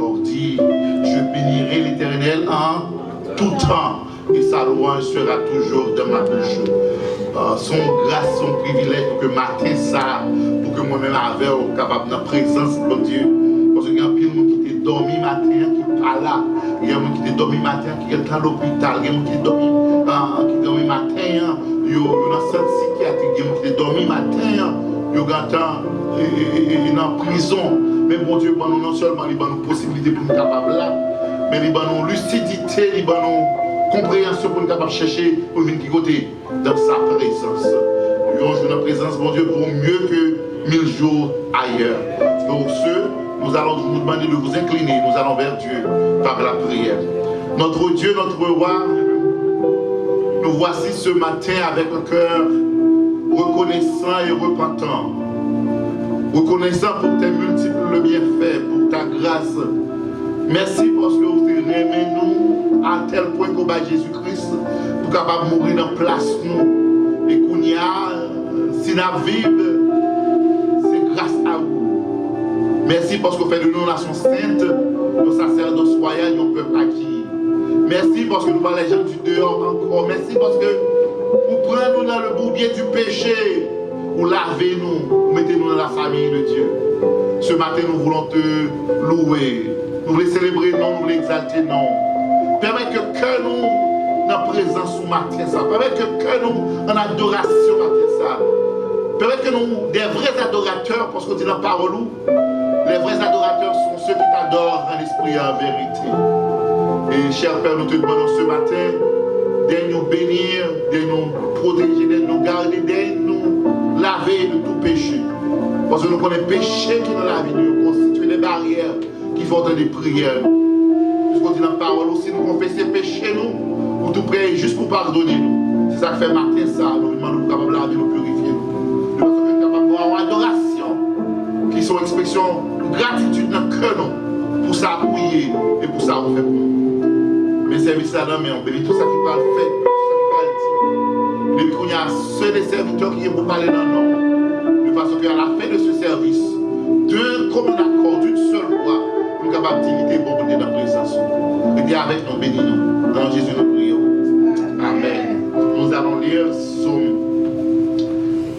miséricordie. Je bénirai l'Éternel en tout temps et sa louange sera toujours dans ma bouche. Son grâce, son privilège pour que matin ça, pour que moi-même avec capable de la présence de Dieu. Parce qu'il y a un pile qui est dormi matin, qui n'est pas là. Il y a un qui est dormi matin, qui est dans l'hôpital. Il y a un qui est dormi matin, il y a un centre psychiatrique. Il y a un qui est dormi matin, il y a un en prison. Mais bon Dieu, non seulement il y a une possibilité pour nous capables là, mais il y a une lucidité, il y a une compréhension pour nous capables de chercher pour nous côté dans sa présence. Nous jouons dans présence, mon Dieu, vaut mieux que 1000 jours ailleurs. Pour ce, nous allons vous demander de vous incliner, nous allons vers Dieu par la prière. Notre Dieu, notre roi, nous voici ce matin avec un cœur reconnaissant et repentant. Reconnaissant pour tes multiples bienfaits, pour ta grâce. Merci parce que vous aimez nous à tel point qu'au bas Jésus-Christ, pour capable de mourir dans place nous. Et qu'on y a, si nous vivons, c'est grâce à vous. Merci parce que vous faites de nous une nation sainte, nos sacerdoces royaux, nos peuples acquis. Merci parce que nous parlons les gens du dehors encore. Merci parce que vous prenez nous dans le bourbier du péché. Vous lavez-nous, vous mettez-nous dans la famille de Dieu. Ce matin, nous voulons te louer. Nous voulons célébrer, non, nous voulons exalter, non. Permets que nous, dans présence au matin, ça. Permets que nous, en adoration, matin, ça. Permets que nous, des vrais adorateurs, parce qu'on dit dans la parole, les vrais adorateurs sont ceux qui t'adorent en esprit et en vérité. Et cher Père, nous te demandons ce matin de nous bénir, de nous protéger, de nous garder, de nous laver de tout péché. Parce que nous connaissons le péché qui est dans la vie, nous constitue des barrières qui font des prières. Puisqu'on dit dans la parole aussi, nous confessons péchés, nous, pour tout près, juste pour pardonner nous. C'est ça que fait matin ça, nous demandons capables de laver, nous purifier nous. Nous sommes capables d'avoir une adoration, qui sont expression de gratitude dans le cœur, pour ça prier et pour ça on fait pour nous. Mais service à l'homme, mais on bénit tout ça qui va le faire, tout ça qui va le dire. Mais qu'il y a ceux des serviteurs qui vont parler dans le nom. De façon qu'à la fin de ce service, d'un commun accord, d'une seule voix, nous sommes capables d'imiter pour monter dans la présence. Et bien avec nous, bénis-nous. Dans Jésus, nous prions. Amen. Nous allons lire Psaume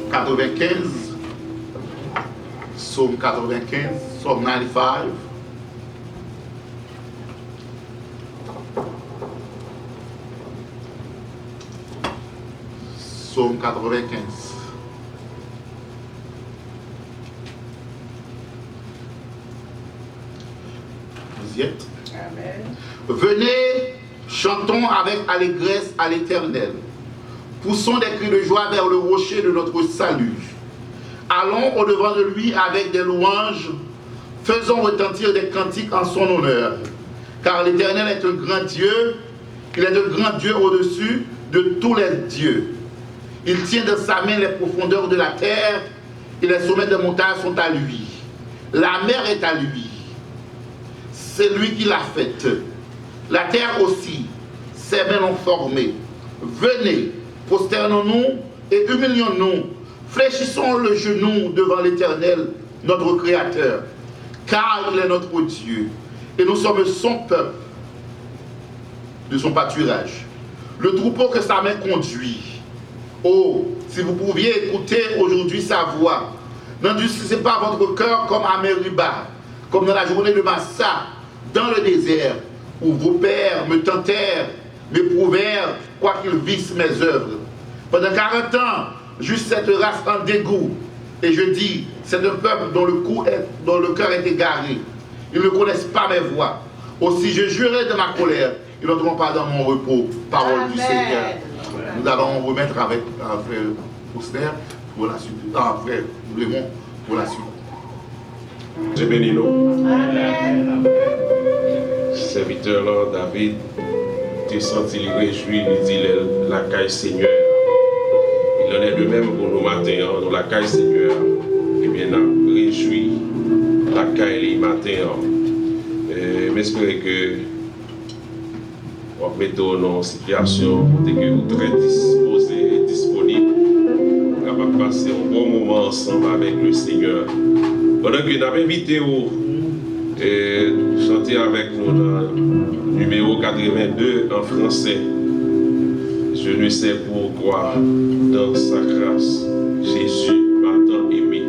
95. Psaume 95, Psaume 95. Psaume 95. Vous y êtes? Amen. Venez, chantons avec allégresse à l'Éternel. Poussons des cris de joie vers le rocher de notre salut. Allons au-devant de lui avec des louanges. Faisons retentir des cantiques en son honneur. Car l'Éternel est un grand Dieu. Il est un grand Dieu au-dessus de tous les dieux. Il tient dans sa main les profondeurs de la terre et les sommets des montagnes sont à lui. La mer est à lui. C'est lui qui l'a faite. La terre aussi, ses mains l'ont formée. Venez, prosternons-nous et humilions-nous. Fléchissons le genou devant l'Éternel, notre Créateur, car il est notre Dieu. Et nous sommes son peuple, de son pâturage. Le troupeau que sa main conduit. Oh, si vous pouviez écouter aujourd'hui sa voix, n'endurcissez pas votre cœur comme à Meriba, comme dans la journée de Massa, dans le désert, où vos pères me tentèrent, m'éprouvèrent, quoiqu'ils vissent mes œuvres. Pendant 40 ans, juste cette race en dégoût. Et je dis, c'est un peuple dont le cœur est égaré. Ils ne connaissent pas mes voies. Aussi je jurerai de ma colère, ils n'entreront pas dans mon repos. Parole Amen. Du Seigneur. Nous allons remettre avec frère Auster pour la suite. Frère Lémon pour la suite. Je bénis nous. Amen. Serviteur là, David, tu senti il réjoui, il dit la caille Seigneur. Il en est de même pour nous matin, dans la caille Seigneur. Eh bien, on réjouit la caille les matins. J'espère que on va mettre dans situation que vous êtes très disposés et disponibles pour passer un bon moment ensemble avec le Seigneur. Pendant que nous avons invité Et chantez avec nous dans le numéro 82 en français. Je ne sais pourquoi, dans sa grâce, Jésus m'a tant aimé.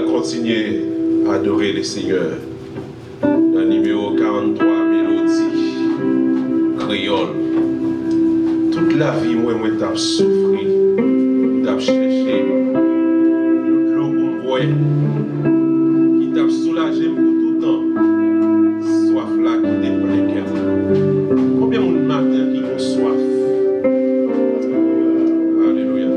Continuer à adorer le Seigneur. Dans le numéro 43, mélodie créole. Toute la vie, moi, t'ai souffert, t'ai cherché de l'eau pour me qui t'a soulagé pour tout le temps. Soif là qui dépend de cœur. Combien de matin qui ont soif? Alléluia.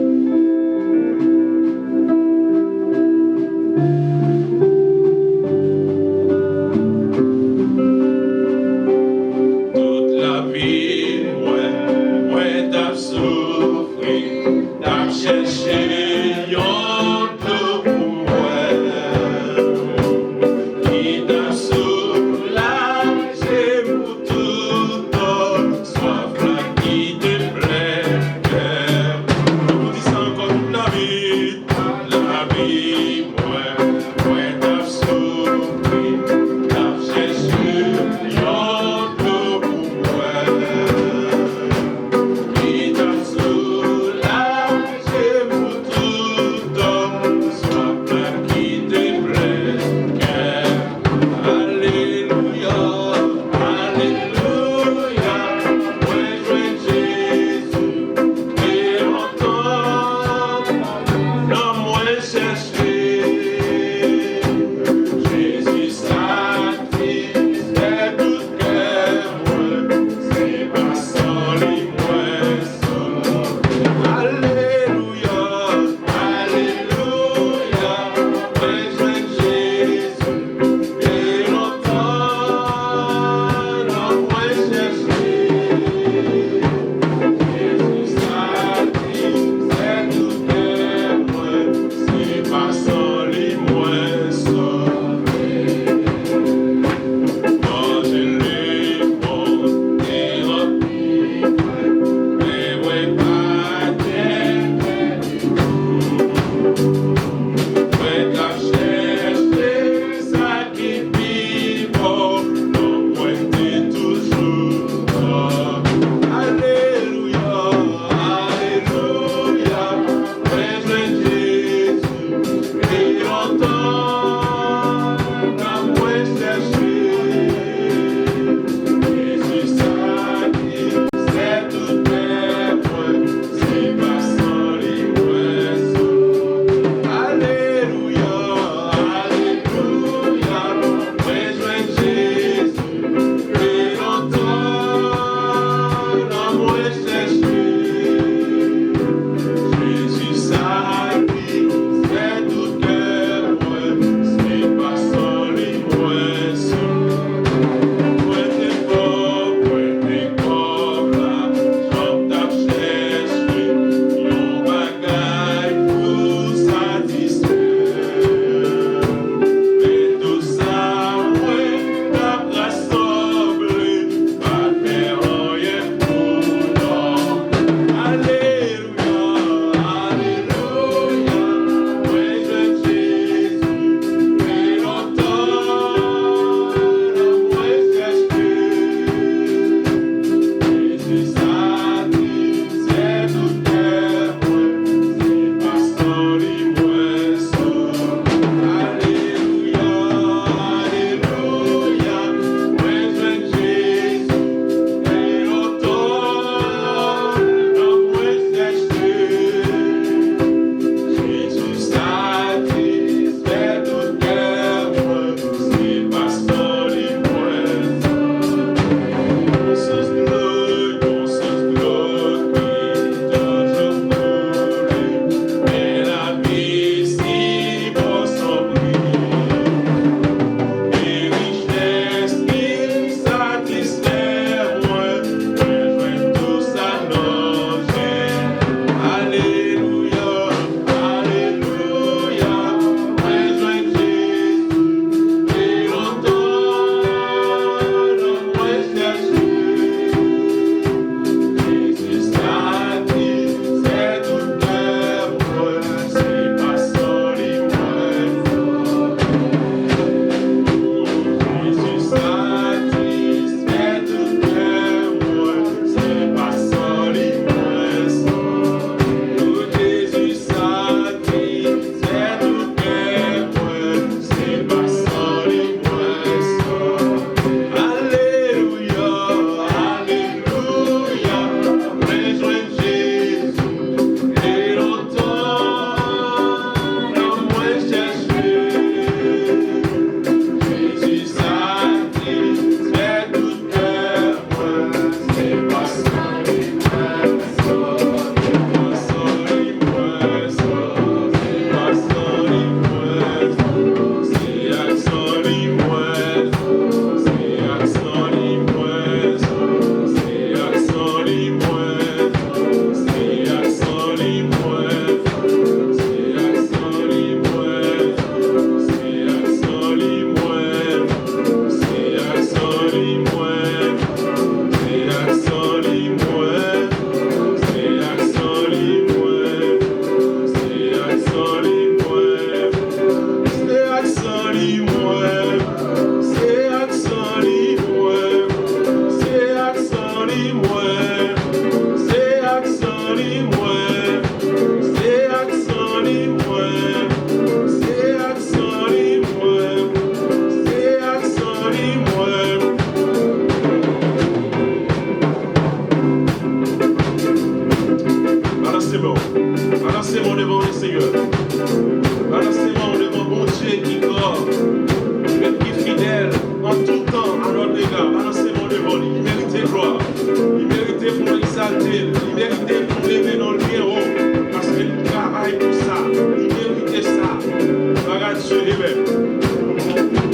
Chercher yon de pour moi. Balancez-moi. Balancez-moi devant le Seigneur. Balancez-moi devant mon Dieu qui corps. Qui est fidèle en tout temps à notre égard. Balancez-moi devant lui. Il mérite gloire. Il mérite pour l'exalter. Il mérite pour lever dans le bureau. Parce qu'il travaille pour ça. Il mérite ça. Regarde Dieu lui-même. Aujourd'hui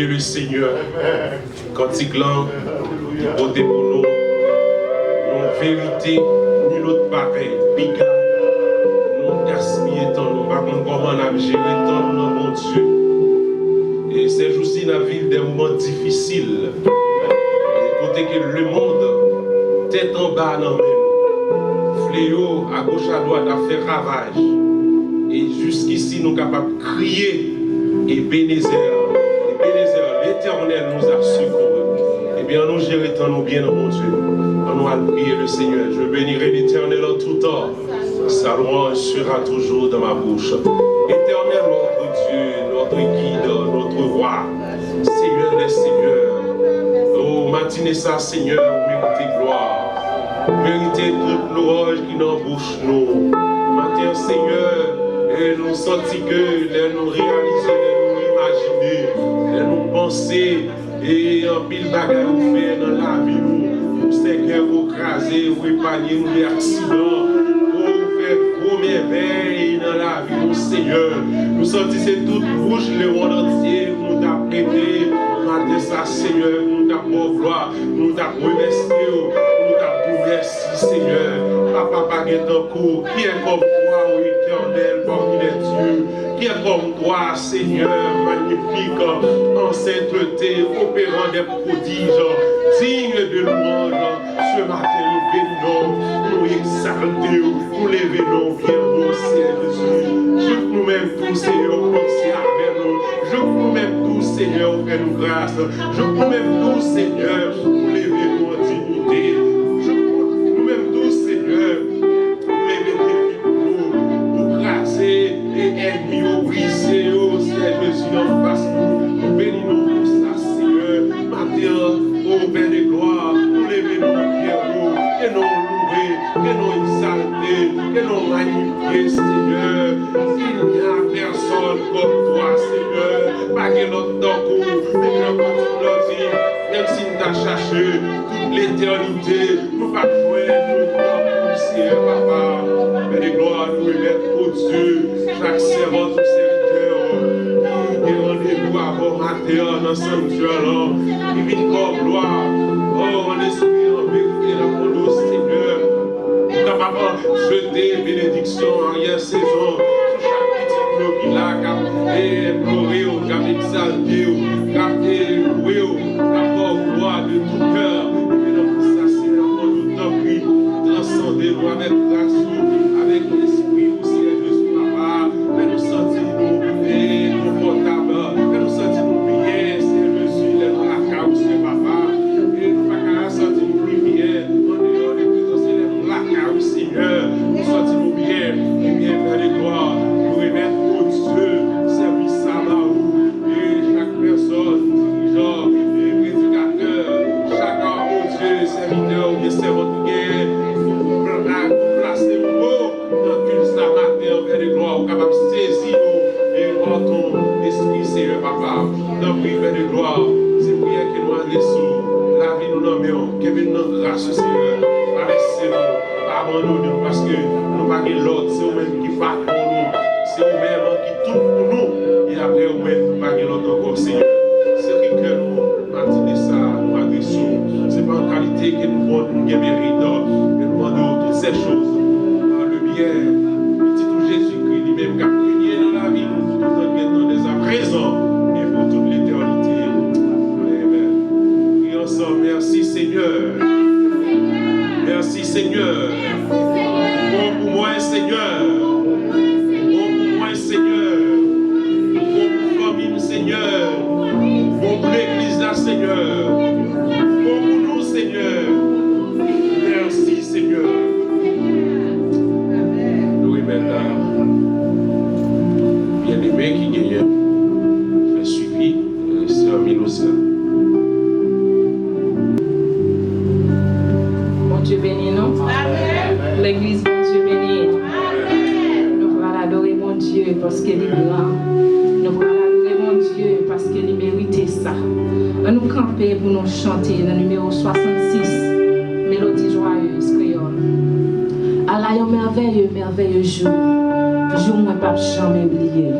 prier le Seigneur. Cantique là, il côté pour nous. Nos vérités, nul autre pareil. Piga. Nous gaspillons tant, nous par contre comment on a géré tant, non, mon Dieu. Et ces jours-ci, nous vivons des moments difficiles. Côté que le monde, tête en bas, dans nous. Fléau, à gauche, à droite, a fait ravage. Et jusqu'ici, nous sommes capables de crier. Et Bénézer, l'Éternel nous a secourus. Eh bien, nous gérons nous bien, mon Dieu. Nous allons prier le Seigneur. Je bénirai l'Éternel en tout temps. Sa louange sera toujours dans ma bouche. Éternel, notre Dieu, notre guide, notre roi, Seigneur des Seigneurs. Oh, matinée ça, Seigneur, méritez gloire. Méritez toute louange qui nous bouche nous. Matin, Seigneur, et nous sentons que nous réaliser, nous imaginer, nous penser, et en pile bagarre nous faire dans la vie, nous Seigneur, vous craser, vous épargner nous des accidents, vous faire gros merveilles dans la vie, nous Seigneur. Nous sentons c'est toute bouche, le monde entier, nous t'a prêté, matin ça, Seigneur, nous t'a pour gloire, nous t'a remercié, nous t'a pour merci, Seigneur. Papa, pas en cours, qui est comme toi, ô Éternel, parmi les dieux, qui est comme toi, Seigneur, magnifique, en sainteté, opérant des prodiges, digne de louange. Ce matin, nous bénissons, nous exaltons, nous levons bien nous, Seigneur Jésus. Je nous-mêmes tous, Seigneur, pensez avec nous. Je nous-mêmes tous, Seigneur, fais-nous grâce. Je nous-mêmes tous, Seigneur, nous levons en dignité. Nous-mêmes tous, Seigneur, nous levons nous craser et ennemis, nous briser, Seigneur Jésus, en face nous. Nous bénissons pour ça, Seigneur. Matin, au Père de gloire, nous levons nous, et nous louer, et nous exalter, et nous magnifier, Seigneur. Il n'y a personne comme toi, Seigneur. Pas que notre temps même si nous t'as cherché toute l'éternité, nous ne pouvons pas jouer notre temps, Seigneur, Papa. Père de gloire, nous remettons au Dieu, chaque servant, tout serviteur, qui est rendez-vous avant matin dans le sanctuaire, qui vient comme gloire, oh, en esprit, en vérité, dans mon dos, Seigneur, nous capable de jeter bénédiction en arrière saison, sur chaque petit mot qui l'a, et pleurer, qui exalté, qui loué, qui gloire de tout cœur, et donc ça, Seigneur, nous t'en prie, transcendez-nous avec grâce, avec l'esprit, Seigneur Jésus, Papa, fais-nous sentir nous confortables, fais-nous sentir nous bien, Seigneur Jésus, lève la cause, Papa, et nous pas qu'à sentir nous bien, en dehors des présents, lève la cause, Seigneur, nous sentir nous bien, et bien faire des gloires, nous remettre au Dieu, service à la roue, et chaque personne, dirigeant, et prédicateur, chacun, mon Dieu, serviteur, ou bien servant de guerre, placer le mot dans une matin, Père de gloire, capable de saisir et voir ton esprit, Seigneur, Papa. Dans le Père de gloire, c'est prière que nous adressons, la vie nous nommons, que nous notre grâce, Seigneur. Laissez-nous, abandonnez-nous, parce que nous n'avons pas l'autre, c'est vous-même qui parle pour nous, c'est vous-même qui tout pour nous, et après vous-même, nous n'avons pas l'autre encore, Seigneur. C'est que nous, matinée ça, nous adressons, c'est pas en qualité que nous voulons nous mériter, mais nous demandons toutes ces choses. Le bien, petit tout Jésus-Christ lui-même qui a prié dans la vie, nous tout en maintenant dès à présent et pour toute l'éternité. Amen. Prions ensemble, merci Seigneur. Merci Seigneur. Bon pour moi, Seigneur. Bon pour moi, Seigneur. Bon pour famille, Seigneur. Bon pour l'église, là, Seigneur. Bon pour nous, Seigneur. Merci, Seigneur. Louis maintenant. Bien-aimé qui gagne. Fait suivi. Sœur Milosa. Bon Dieu béni, non? L'église, bon Dieu béni. Nous allons adorer mon Dieu parce qu'il est grand. Nous allons adorer mon Dieu parce qu'il mérite ça. Nous camper pour nous chanter le numéro 66, Mélodie joyeuse créole. Allah yon merveilleux, merveilleux jour. Jour moi pas jamais oublié.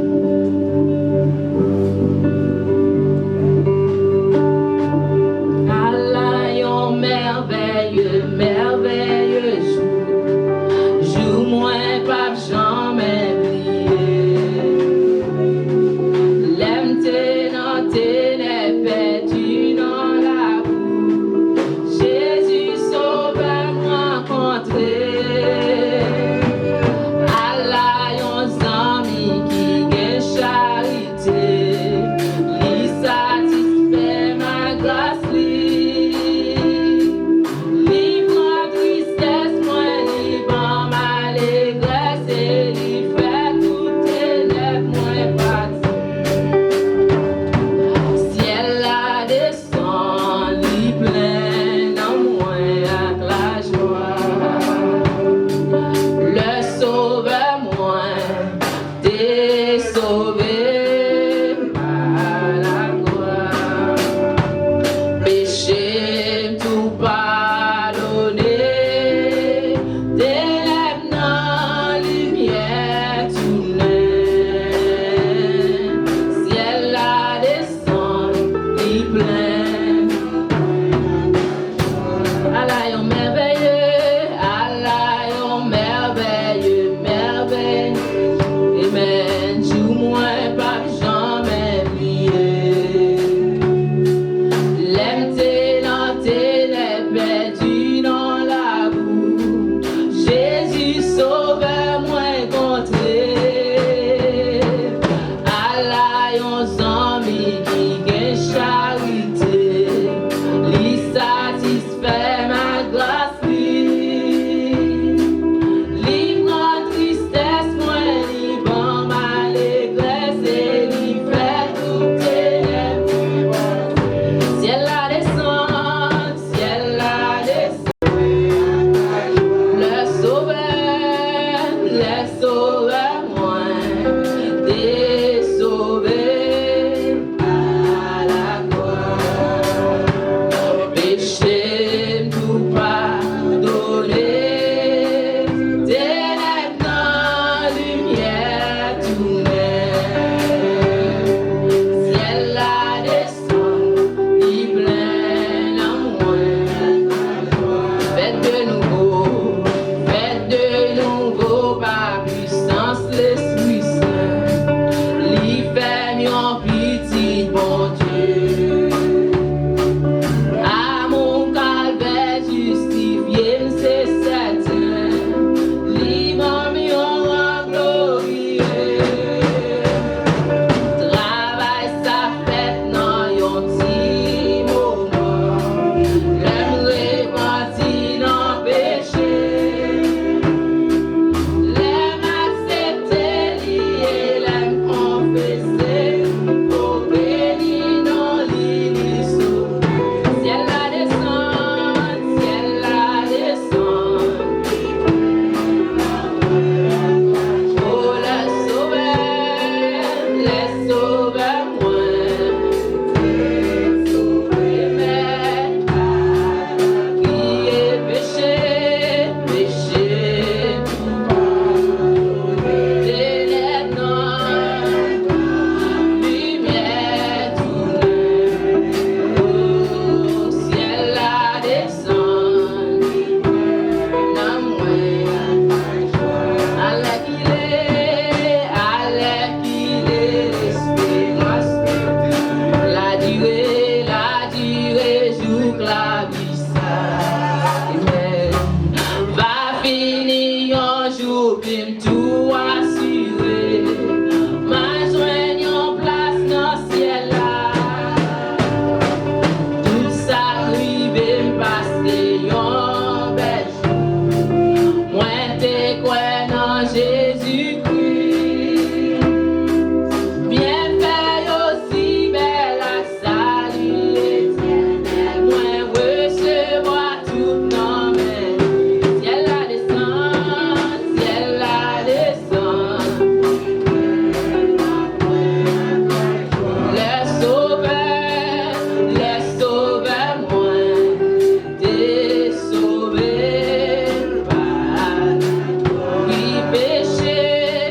Jésus-Christ. Bienfait aussi belle à salut éternel. Moi recevoir tout nom, mais ciel la descend, ciel la descend. Les sauveurs, moi, t'es sauvé par. Oui, péché,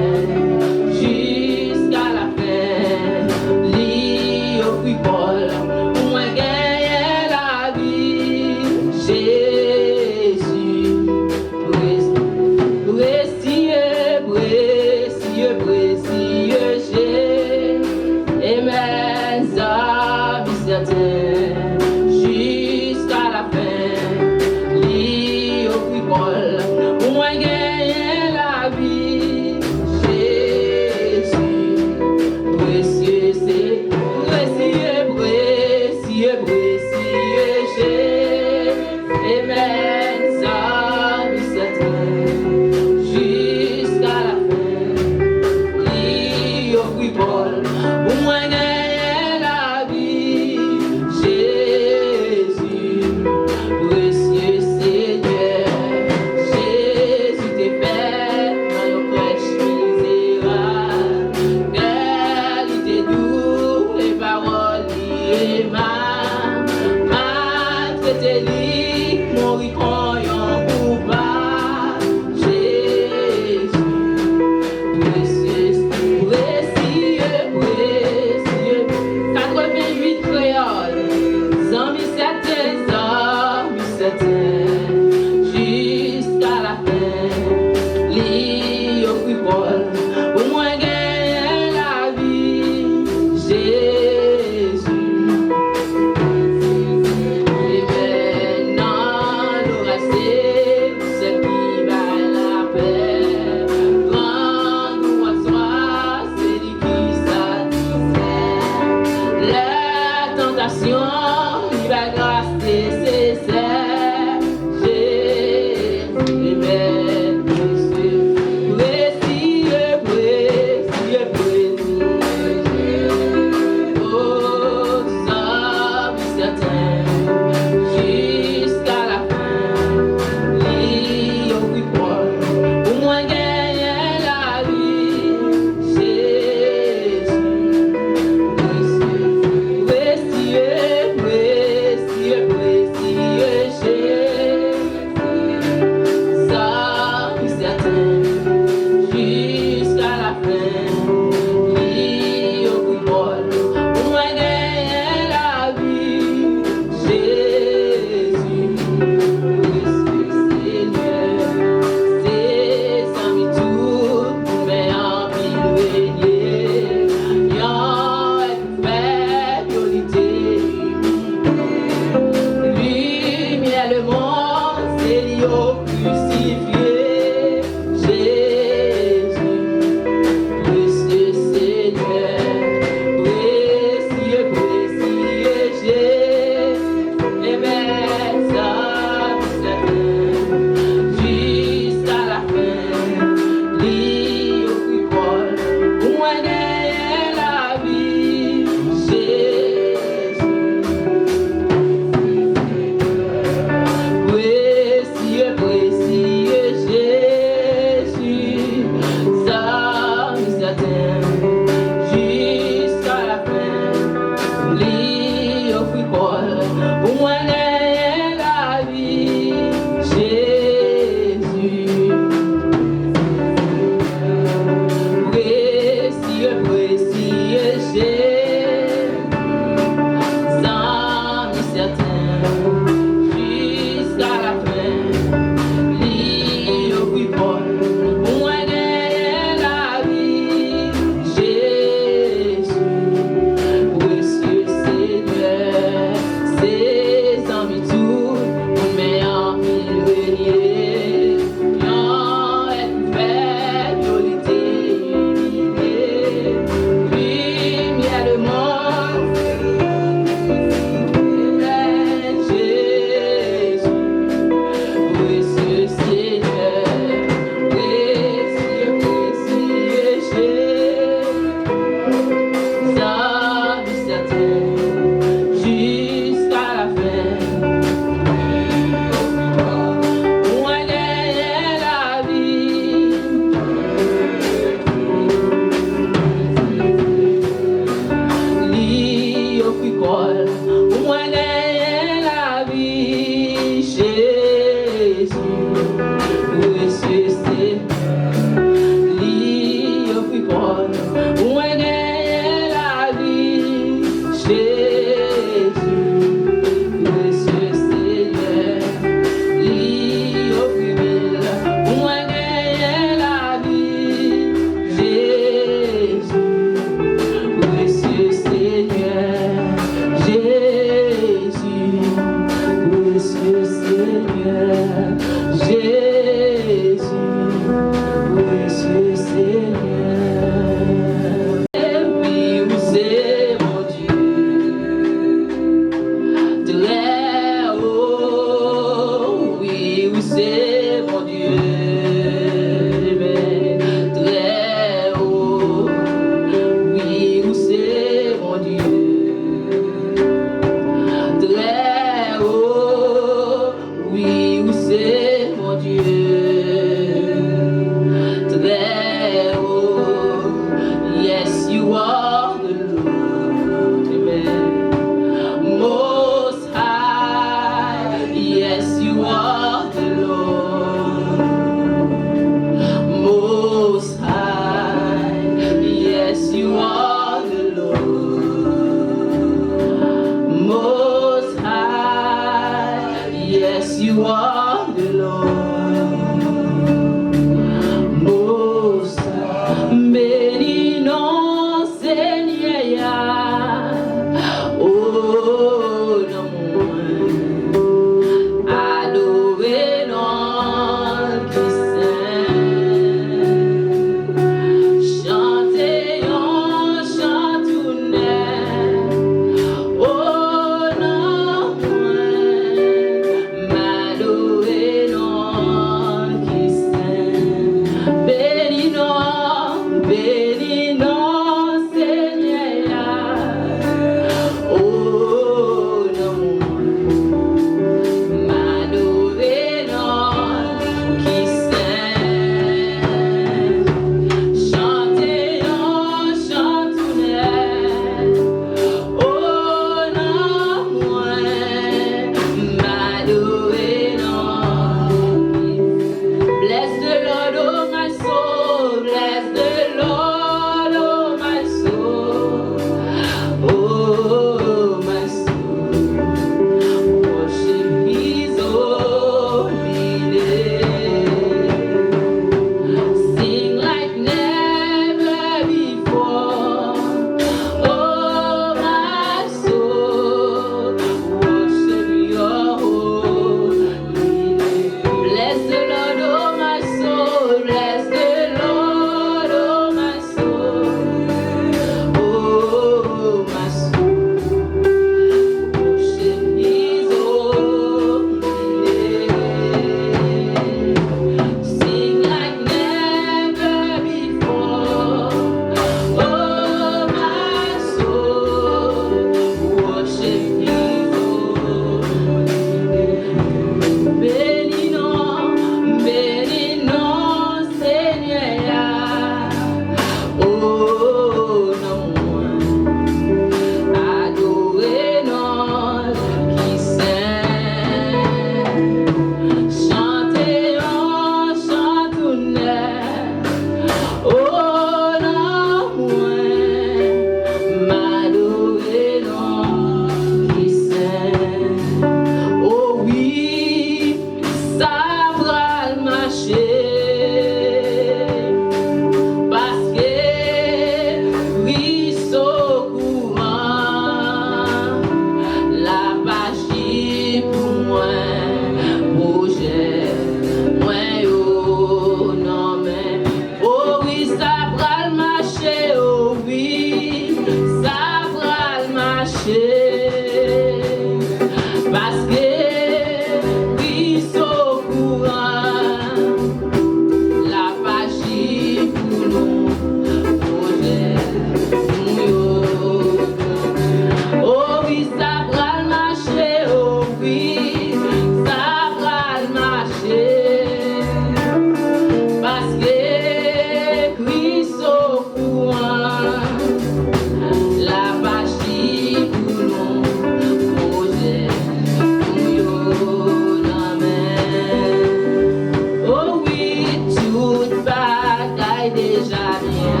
bagaille déjà bien.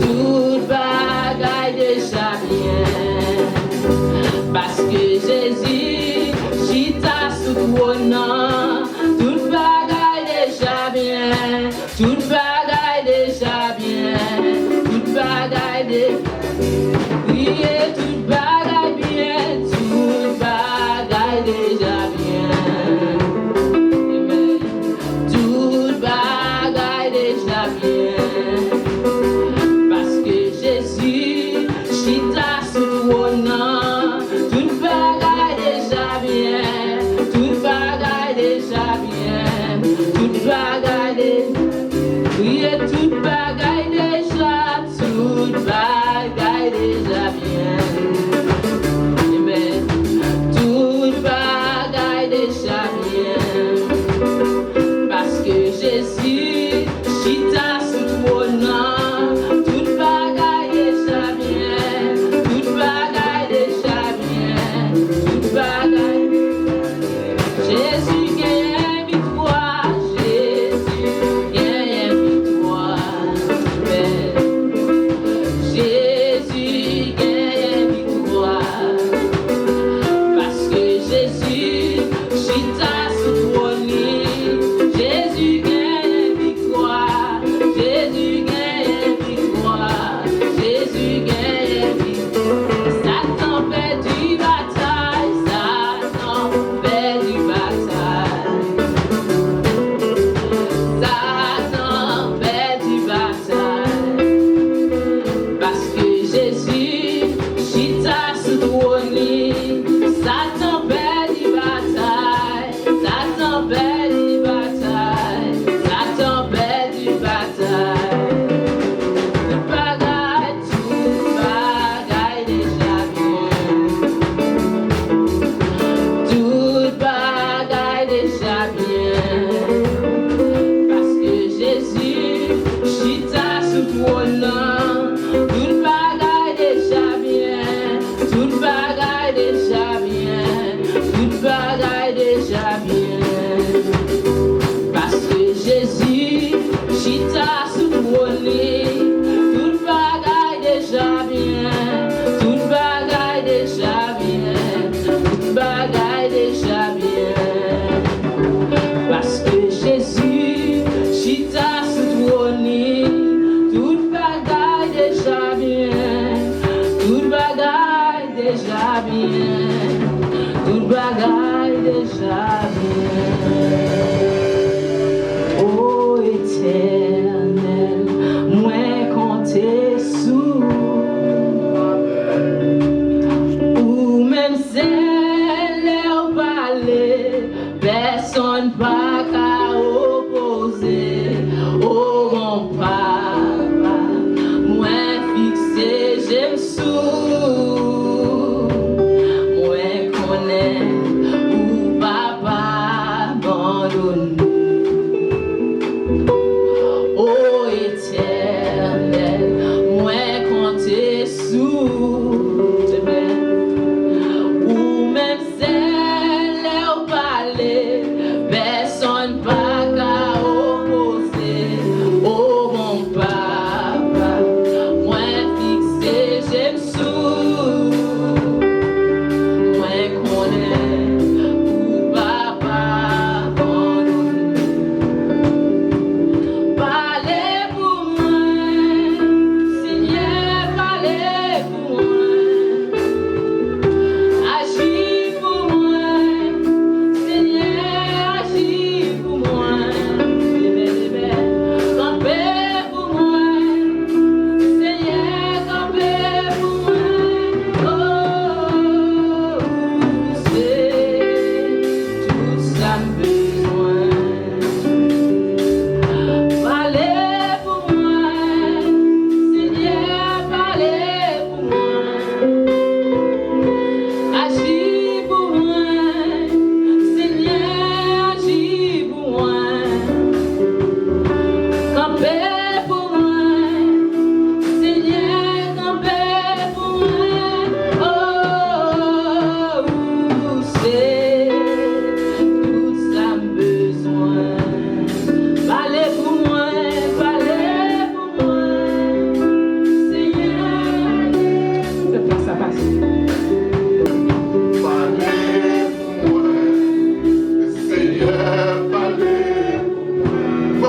Tout bagaille déjà bien. Parce que Jésus, chita sous trône. Tout bagaille déjà bien. Tout bagaille déjà bien. Tout bagaille déjà bien. Tout bagaille bien. Tout bagaille déjà bien. Amen. Tout bagaille déjà bien. Parce que Jésus, chita sous trône. Tout bagaille déjà bien. Tout bagaille déjà bien. Tout bagaille déjà. Oui, et tout bagaille déjà. Tout bagaille déjà bien. Amen. Tout bagaille déjà bien. Parce que Jésus, chita sous trône. Tout bagaille déjà bien. Tout bagaille déjà bien. Tout bagaille. Jésus gagne victoire. Jésus gagne victoire. Amen. Jésus gagne victoire. Parce que Jésus, chita sous trône. Jésus gagne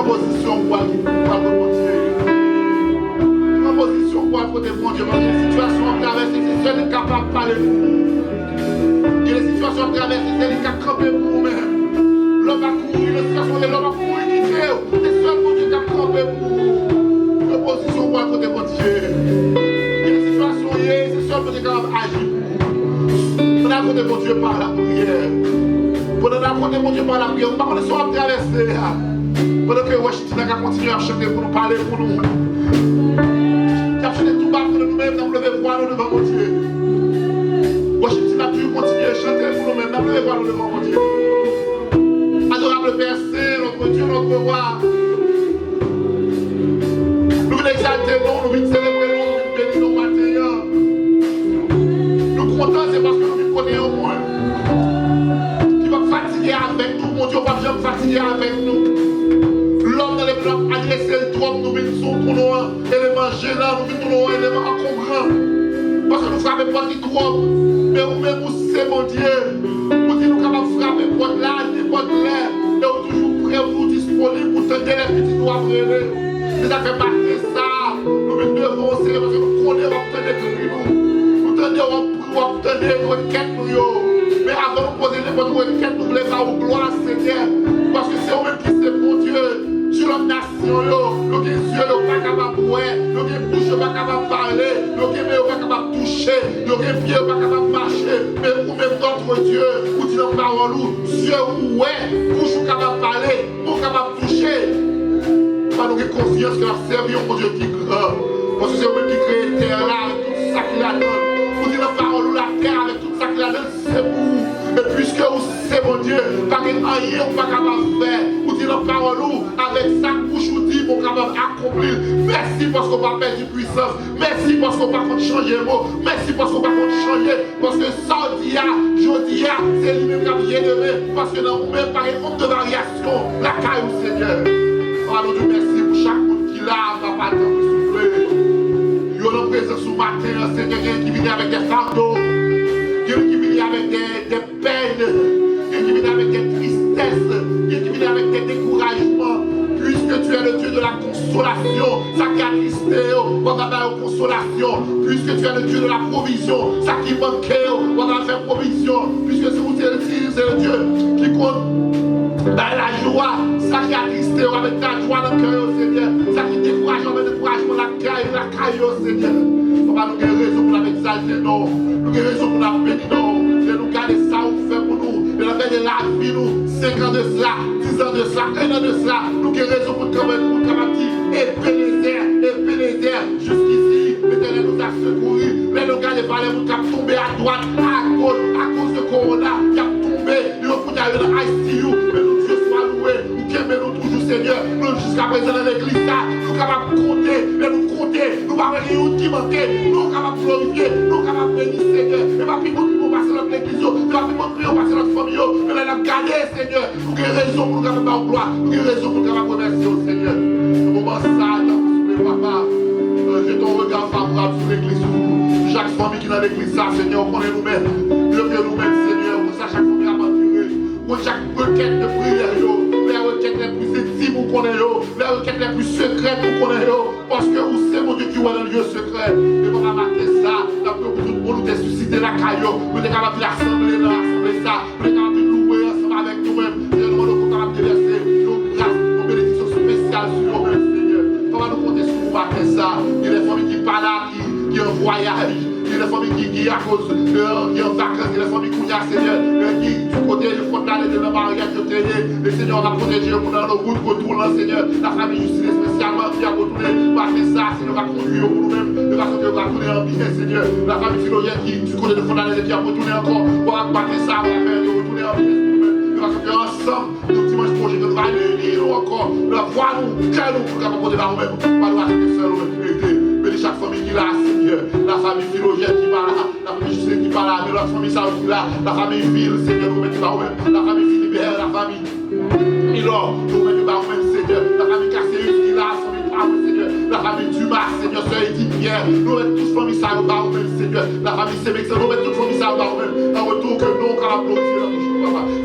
Prends position pour aller mon Dieu. Prends position pour aller côté mon Dieu. Parce que les situations à traverser, c'est seul qui est capable de parler pour nous. Et les situations à traverser, c'est lui qui a campé pour nous-mêmes. L'homme a couru, les situations de l'homme a couru qui crée. C'est seul mon Dieu qui a campé pour nous. Prends position pour aller côté mon Dieu. Et les situations, c'est seul mon Dieu qui a agi pour nous. Prenez à côté mon Dieu par la prière. Prenez à côté mon Dieu par la prière. Par contre, si on a traversé, pendant que Washington a continué à chanter pour nous parler pour nous. Qui a chanté tout bas pour nous-mêmes, nous lever voir nous devant mon Dieu. Washington a toujours continué à chanter pour nous-mêmes, nous lever voir nous devant mon Dieu. Adorable Père Saint, notre Dieu, notre roi. Nous venons exalter nous, nous venons célébrer nous, nous venons bénir nos matins. Nous comptons, c'est parce que nous venons connaître au moins. Qui va fatiguer avec nous, mon Dieu, on va jamais fatiguer avec nous. L'homme dans les plans adressé le trop, nous venons pour nous, éléments gênants, nous venons pour nous, éléments encombrants. Parce que nous frappons pas du trop, mais nous-mêmes, c'est mon Dieu. Nous disons nous capables de frapper pour là, pour l'air, et nous toujours prêts, nous disponibles pour tenter les petits doigts brûlés. C'est ça fait partie de ça. Nous devons aussi, parce que nous connaissons, obtenir de nous. Nous tenons, obtenir nos requêtes, mais avant de poser n'importe quelle requête, nous voulons faire gloire, Seigneur. Parce que c'est vous-même qui c'est mon Dieu. Sur la nation, nous avons des yeux, nous pas capables de voir, nous avons des bouches, pas capables de parler, nous avons des mains, pas capables de toucher, nous avons des pieds, pas capables de marcher. Mais vous-même, notre Dieu, vous dites dans la parole, yeux, ouais, bouche, capable de parler, nous capables de toucher. Nous avons confiance que nous servons mon Dieu qui est grand. Parce que c'est vous-même qui crée la terre là, avec tout ça qu'il a donné. Vous dites dans la parole, la terre avec tout ça qu'il a donné, c'est vous. Et puisque vous c'est mon Dieu, pas que rien ou pas capable de faire, vous dites la parole avec sa bouche, vous dites mon capable d'accomplir. Merci parce qu'on va perdre de puissance. Merci parce qu'on va changer le mot. Merci parce qu'on va changer. Parce que ça dit, je dis, c'est lui-même qui a bien aimé. Parce que dans vous-même, par exemple de variation, la caille au Seigneur. Alors Dieu, merci pour chaque monde qui l'a, papa, de souffler. Il y a une présence ce matin, Seigneur, qui vient avec des fardeaux. Qui vient avec des peines, qui vient avec des tristesses, qui vient avec des découragements. Puisque tu es le Dieu de la consolation, ça qui a attristé, on va faire consolation. Puisque tu es le Dieu de la provision, ça qui manquait, on va faire provision. Puisque c'est le Dieu qui compte dans la joie, ça qui a attristé, on va mettre ta joie dans le cœur, Seigneur. Ça qui décourage, on va mettre découragement dans la caille, Seigneur. On va nous donner raison pour l'exalter, non. Nous avons raison pour la bénir, non. Et nous garder ça, on fait pour nous. Et nous avons la vie, nous. 5 ans de cela, 10 ans de cela, 1 an de cela. Nous avons raison pour dire, épée les airs, jusqu'ici. L'Éternel nous a secourus. Mais nous gardons par les routes qui ont tombé à droite, à cause de Corona, qui a tombé. Nous avons aller dans ICU. Mais nous, Dieu soit loué. Nous aimons toujours, Seigneur. Nous, jusqu'à présent, dans l'église, nous sommes capables de compter. Mais nous compter. Nous ne pouvons pas rien qui manquer. Nous sommes capables de glorifier. Nous sommes capables de bénir, Seigneur. Et pas plus de nous passer notre église. Et pas plus de nous passer notre famille. Mais nous avons gardé, Seigneur. Nous avons raison pour nous capables de gloire. Nous avons raison pour nous capables de remercier, Seigneur. Ce moment ça, papa. J'ai ton regard favorable sur l'église. Chaque famille qui est dans l'église, ça, Seigneur, on connaît nous-mêmes. Dieu que nous-mêmes, Seigneur, pour ça, chaque famille a maturé. Pour chaque requête de prière, les requêtes les plus intimes, vous connaissez, les requêtes les plus secrètes, vous connaissez, parce que vous savez, mon Dieu, qui est dans le lieu secret. Et on va marquer ça, la peur pour tout le monde, nous ressusciter la caillou, nous sommes capables de l'assembler là, assembler ça, nous sommes capables de louer ensemble avec nous-mêmes, et nous sommes capables de verser nos grâces, nos bénédictions spéciales sur nous-mêmes, Seigneur. On va nous compter sur vous, marquer ça. Il y a des familles qui parlent là, qui en voyage. Il y a des familles qui à cause qui en vacances, il y a des familles qui ont Seigneur, qui du côté du frontal et de la mariage de terre. Le Seigneur va protéger pour dans le route retour là, Seigneur. La famille justice spécialement qui a retourné, va faire ça, Seigneur va conduire pour nous-mêmes, de façon que va tourner en bien, Seigneur. La famille philogène qui du côté du frontal qui a retourné encore, va battre ça, va faire retourner en bien. Parce que ensemble, nous dimanche prochain, nous allons lire encore, nous allons voir nous, car nous pouvons apporter par nous-mêmes, pas nous arrêter seul, nous bénis chaque famille qui est là, Seigneur, la famille philogène qui va là, la famille justice qui va là, mais notre famille Saoud qui est là, la famille ville, Seigneur, nous mettons par nous-mêmes, la famille Philibert, la famille Milor, nous mettons par nous-mêmes, Seigneur, la famille Casséus qui est là, la famille Pavou, Seigneur, la famille Dumas, Seigneur, Sœur Edith Pierre, nous mettons tous famille Saoud par nous-mêmes, Seigneur, la famille Sémex, nous mettons toute famille Saoud par nous-mêmes, en retour que nous, quand on va glorifier la bouche.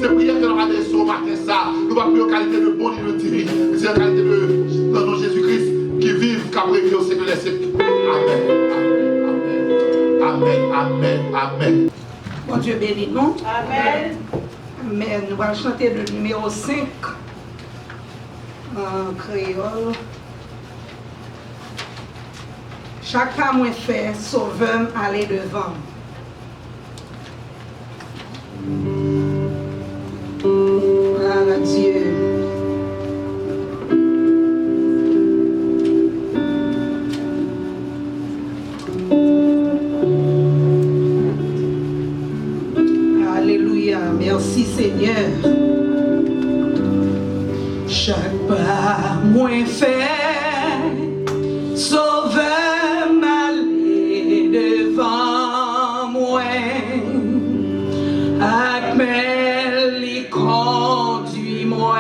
C'est prière que nous avons adressé au matin ça. Nous ne pouvons plus en qualité de bon ni de terrible. bénissez la qualité de dans nom Jésus-Christ qui vivent, qui après au siècle des siècles. Amen. Amen. Amen. Amen. Bon Dieu bénit nous. Amen. Mais nous allons chanter le numéro 5 en créole. Chaque pas moins fait, sauveur aller devant. Gloire à Dieu. Alléluia, merci Seigneur. Chaque pas moins fait, sauveur m'aller devant moi. Akmel y conduit moi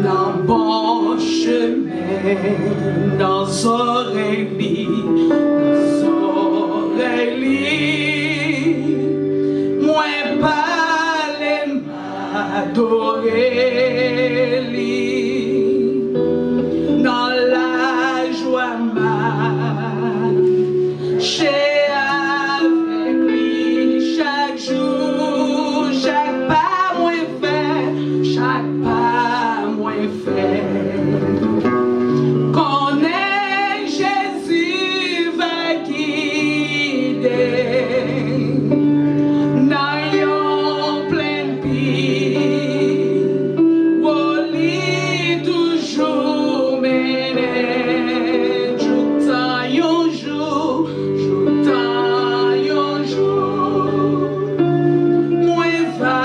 dans bon chemin, dans oreilles, moi parler m'adorer dans la joie marcher avec lui chaque jour, chaque pas moins fait, chaque pas moins fait. Connais Jésus va guider dans yon plein pays, où lui toujours mener, joutant yon jour, joutant yon jour, moi va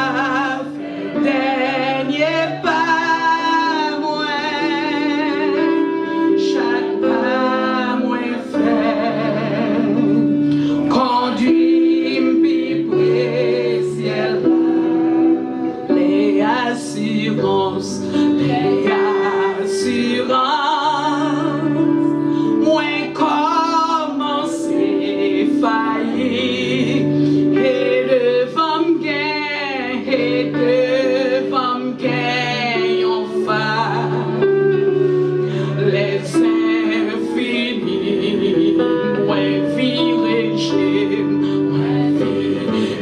faire dernier pas, moi chaque pas moins fait, conduit m'pi ciel, les assurances, moins commencer faillir, et devant m'gain, et devant m'gain, on fait les infinis, moins viré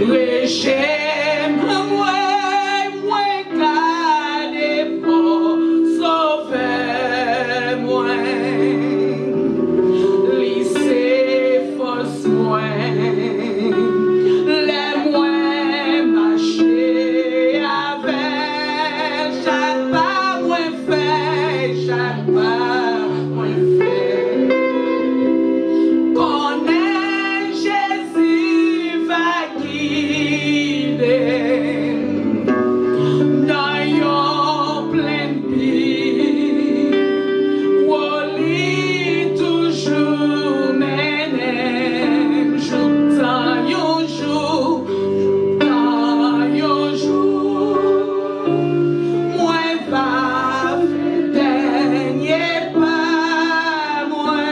régime, moins gardé pour sauver moi, lycée force moi, les moins marcher avec, chaque pas moins fait, chaque pas moins fait. Connais Jésus va guider dans yon plein pays, où lui toujours mener, joutant yon jour, joutant yon jour, moi va faire dernier pas, moi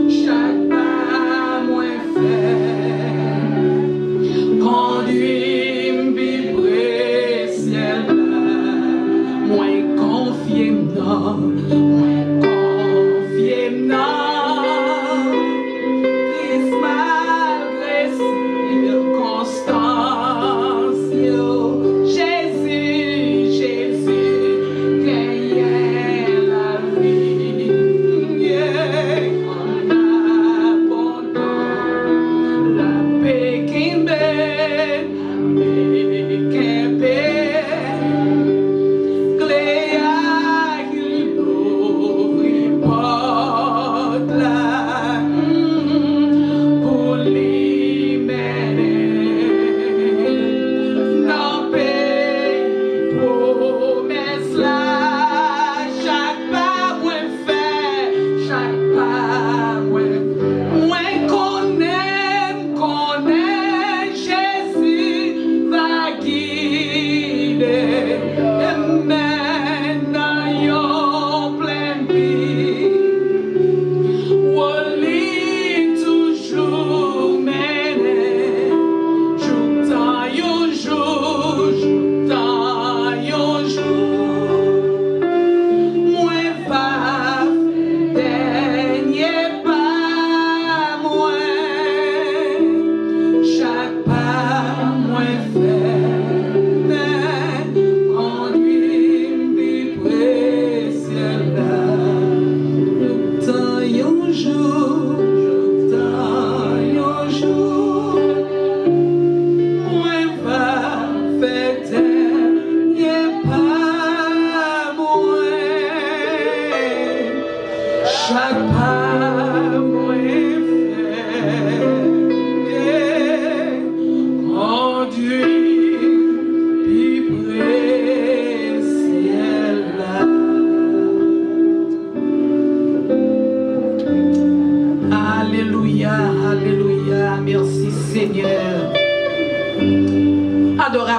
chaque pas moins fait, conduit m'vibrer ciel, moins confié m'nan, triste malgré circonstances, Jésus, gagne la vie, en abondant la paix qui m'aide, clé à qu'il ouvre porte,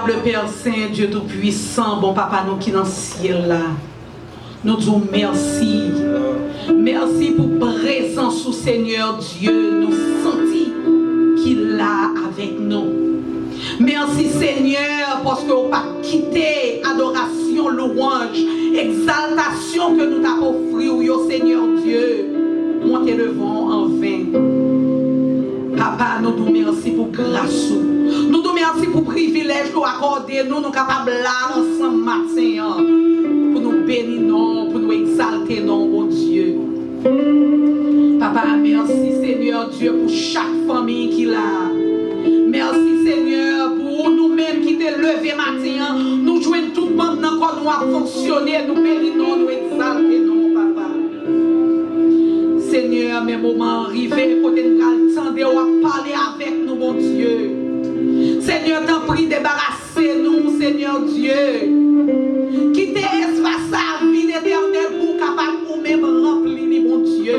Véritable Père Saint, Dieu Tout-Puissant, bon Papa, nous qui dans le ciel là, nous disons merci. Merci pour présence au Seigneur Dieu, nous sentons qu'il est avec nous. Merci Seigneur parce qu'on pas quitté adoration, louange, exaltation que nous t'avons offert au Seigneur Dieu. Montez devant en vain. Papa, nous te merci pour grâce. Nous te merci pour privilège nous accorder. Nous capables là ensemble matin pour nous bénir, pour nous exalter, non, bon Dieu. Papa, merci Seigneur Dieu pour chaque famille qui l'a. Merci Seigneur pour nous-mêmes qui t'es levé matin. Nous jouons tout le monde dans quoi nous avons fonctionné. Nous bénissons, nous exaltons, Papa. Seigneur, mes moments arrivés, côté nous attendons à parler avec nous, mon Dieu. Seigneur, t'en prie, débarrassez-nous, Seigneur Dieu. Quittez espace à vie éternelle pour capable nous-mêmes remplir, mon Dieu.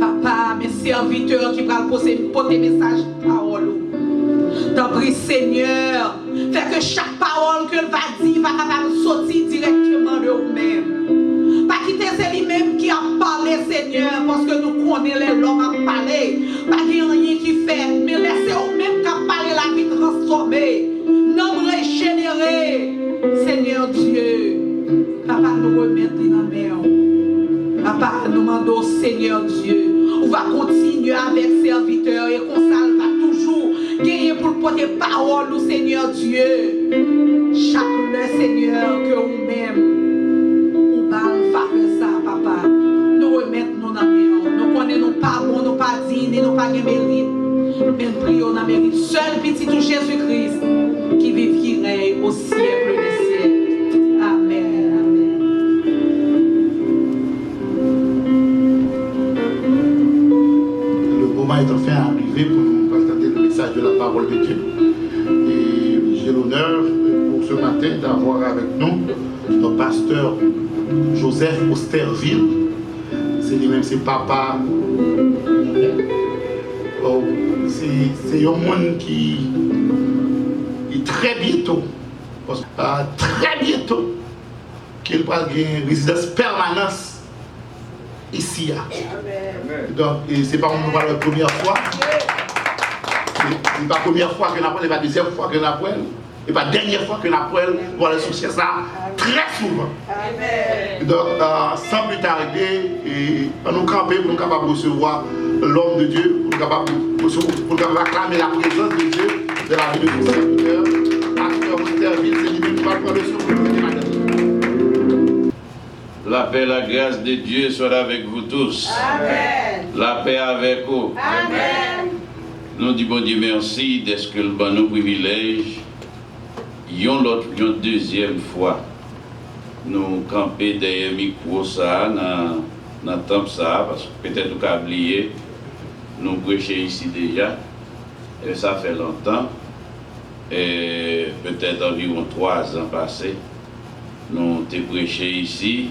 Papa, mes serviteurs qui vont porter message de parole. T'en prie, Seigneur, fait que chaque parole que va dire va capable sortir directement de vous-même. Pas quitter c'est lui-même qui a parlé, Seigneur, parce que nous connaissons les l'homme à parler. Pas rien qui fait, mais laissez vous-même qui a parlé la vie transformée. Nom régénéré, Seigneur Dieu. Papa, nous remettons dans la main. Papa, nous demandons, Seigneur Dieu, on va continuer avec serviteurs et qu'on va toujours gagner pour porter parole au Seigneur Dieu. Chaque le Seigneur que vous-même, on va faire ça, Papa. Nous remettons dans la main. Nous connaissons pas bon, nous pas dignes, nous pas de mérite. Mais nous prions dans le mérite. Seul petit tout Jésus-Christ qui vit, qui règne au siècle des siècles. Amen. Est enfin arrivé pour nous partager le message de la parole de Dieu. Et j'ai l'honneur pour ce matin d'avoir avec nous le pasteur Joseph Osterville. C'est lui-même, c'est papa. Oh, c'est un monde qui très bientôt, très bientôt, qu'il va avoir une résidence permanente ici. Donc, ce n'est pas la première fois. Ce n'est pas la première fois que nous apprenons, ce n'est pas la deuxième fois que nous apprenons. Ce n'est pas la dernière fois que nous apprenons. On va aller chercher ça très souvent. Donc, sans plus tarder, on nous camper pour nous capables de recevoir l'homme de Dieu, pour nous acclamer la présence de Dieu de la vie de nos serviteurs. Pasteur Osterville, c'est lui-même qui va prendre le secours. La paix et la grâce de Dieu soit avec vous tous. Amen. La paix avec vous. Amen. Nous disons bon Dieu merci d'être que le bon nous privilège. Une deuxième fois, nous camper derrière le micro ça, dans le temple ça, parce que peut-être nous avons oublié, nous prêchons ici déjà, et ça fait longtemps, et peut-être environ 3 ans passés, nous avons prêché ici,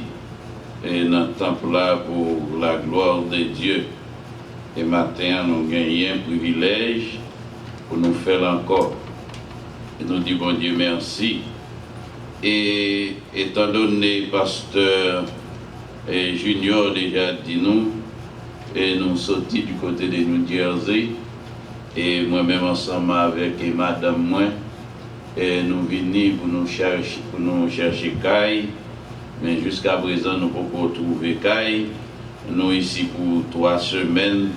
et dans le temple là pour la gloire de Dieu. Et maintenant, nous gagnons un privilège pour nous faire encore. Et nous disons, bon Dieu, merci. Et étant donné, pasteur Junior déjà dit nous, et nous sortis du côté de New Jersey, et moi-même ensemble avec madame moi, et nous venons pour nous chercher Caille. Mais jusqu'à présent, nous ne pouvons pas trouver Caille. Nous ici pour 3 semaines.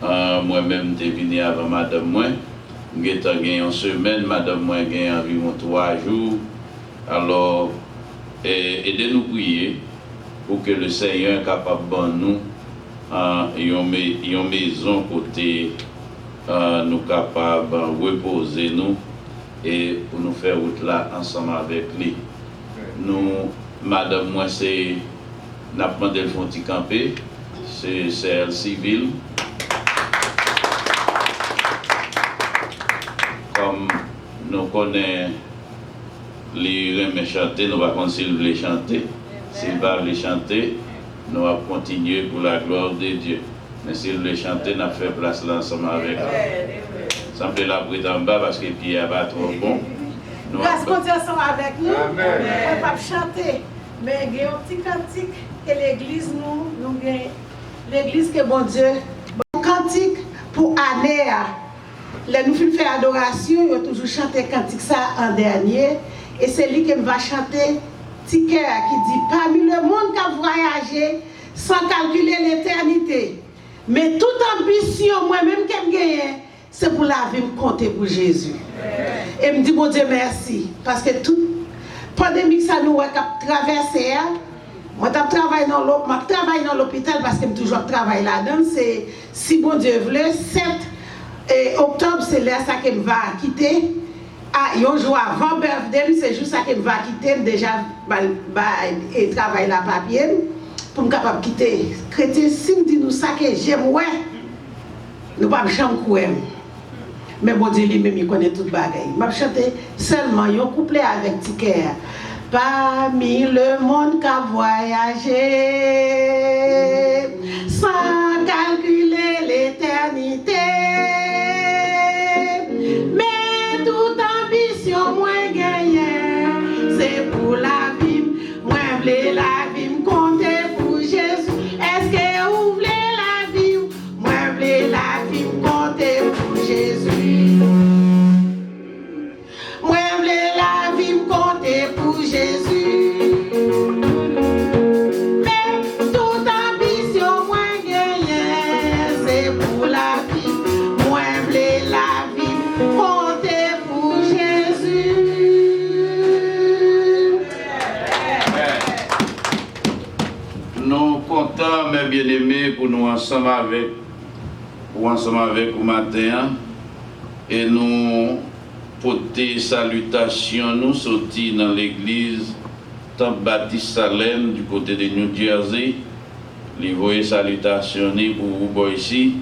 Moi-même, je suis venu avant madame moi. J'ai gagné une semaine, madame moi a gagné environ 3 jours. Alors, aidez-nous prier pour que le Seigneur soit capable de nous une maison côté nous capables de reposer nous et pour nous faire route là ensemble avec lui. Nous, madame moi, c'est n'a pas demandé le fond de camper, c'est elle civile. Comme nous connaissons les remèdes chanter, nous allons continuer de chanter. S'il va les chanter, nous allons continuer pour la gloire de Dieu. Mais s'il veut chanter, nous allons faire place là ensemble avec eux. semble la bride en bas parce que Pierre n'est pas trop bon. Grâce à Dieu ensemble avec nous. On ne peut pas chanter. Mais il y a un petit cantique que l'église nous gagne. L'église que bon Dieu. Bon cantique pour année. Là, nous faisons faire adoration, il a toujours chanté cantique ça en dernier. Et c'est lui qui va chanter Ticker qui dit parmi le monde qui a voyagé sans calculer l'éternité. Mais toute ambition, moi-même qui me gagne, c'est pour la vie me compter pour Jésus. Et me dit bon Dieu merci. Parce que toute pandémie ça nous a traversé. Moi je travaille dans l'hôpital parce que je toujours travaille là-dedans. C'est si bon Dieu veut, 7 octobre c'est là ça que me va quitter. Ah, un jour avant birthday, c'est juste ça que me va quitter déjà et travail là papier pour me capable quitter. Chrétien si me dit nous ça que j'aime ouais. Nous pas jamais courir. Mais bon Dieu lui-même il connaît toute bagaille. M'a chanté seulement un couplet avec Ticker. Parmi le monde qui a voyagé sans calculer l'éternité. Mais toute ambition moins gagnée, c'est pour la vie. Moi voulais la vie me compter pour Jésus. Est-ce que vous voulez la vie? Moi voulais la vie me compter pour Jésus. Moi voulais la vie me compter pour Jésus. Mais toute ambition moins gagnée, c'est pour la vie. Moi voulais la vie me compter pour Jésus. Nous comptons, mes bien-aimés, pour nous ensemble avec vous matin et nous porter salutation, nous sortis dans l'église Temple Baptiste Salem du côté de New Jersey. Les voyez salutations pour vous ici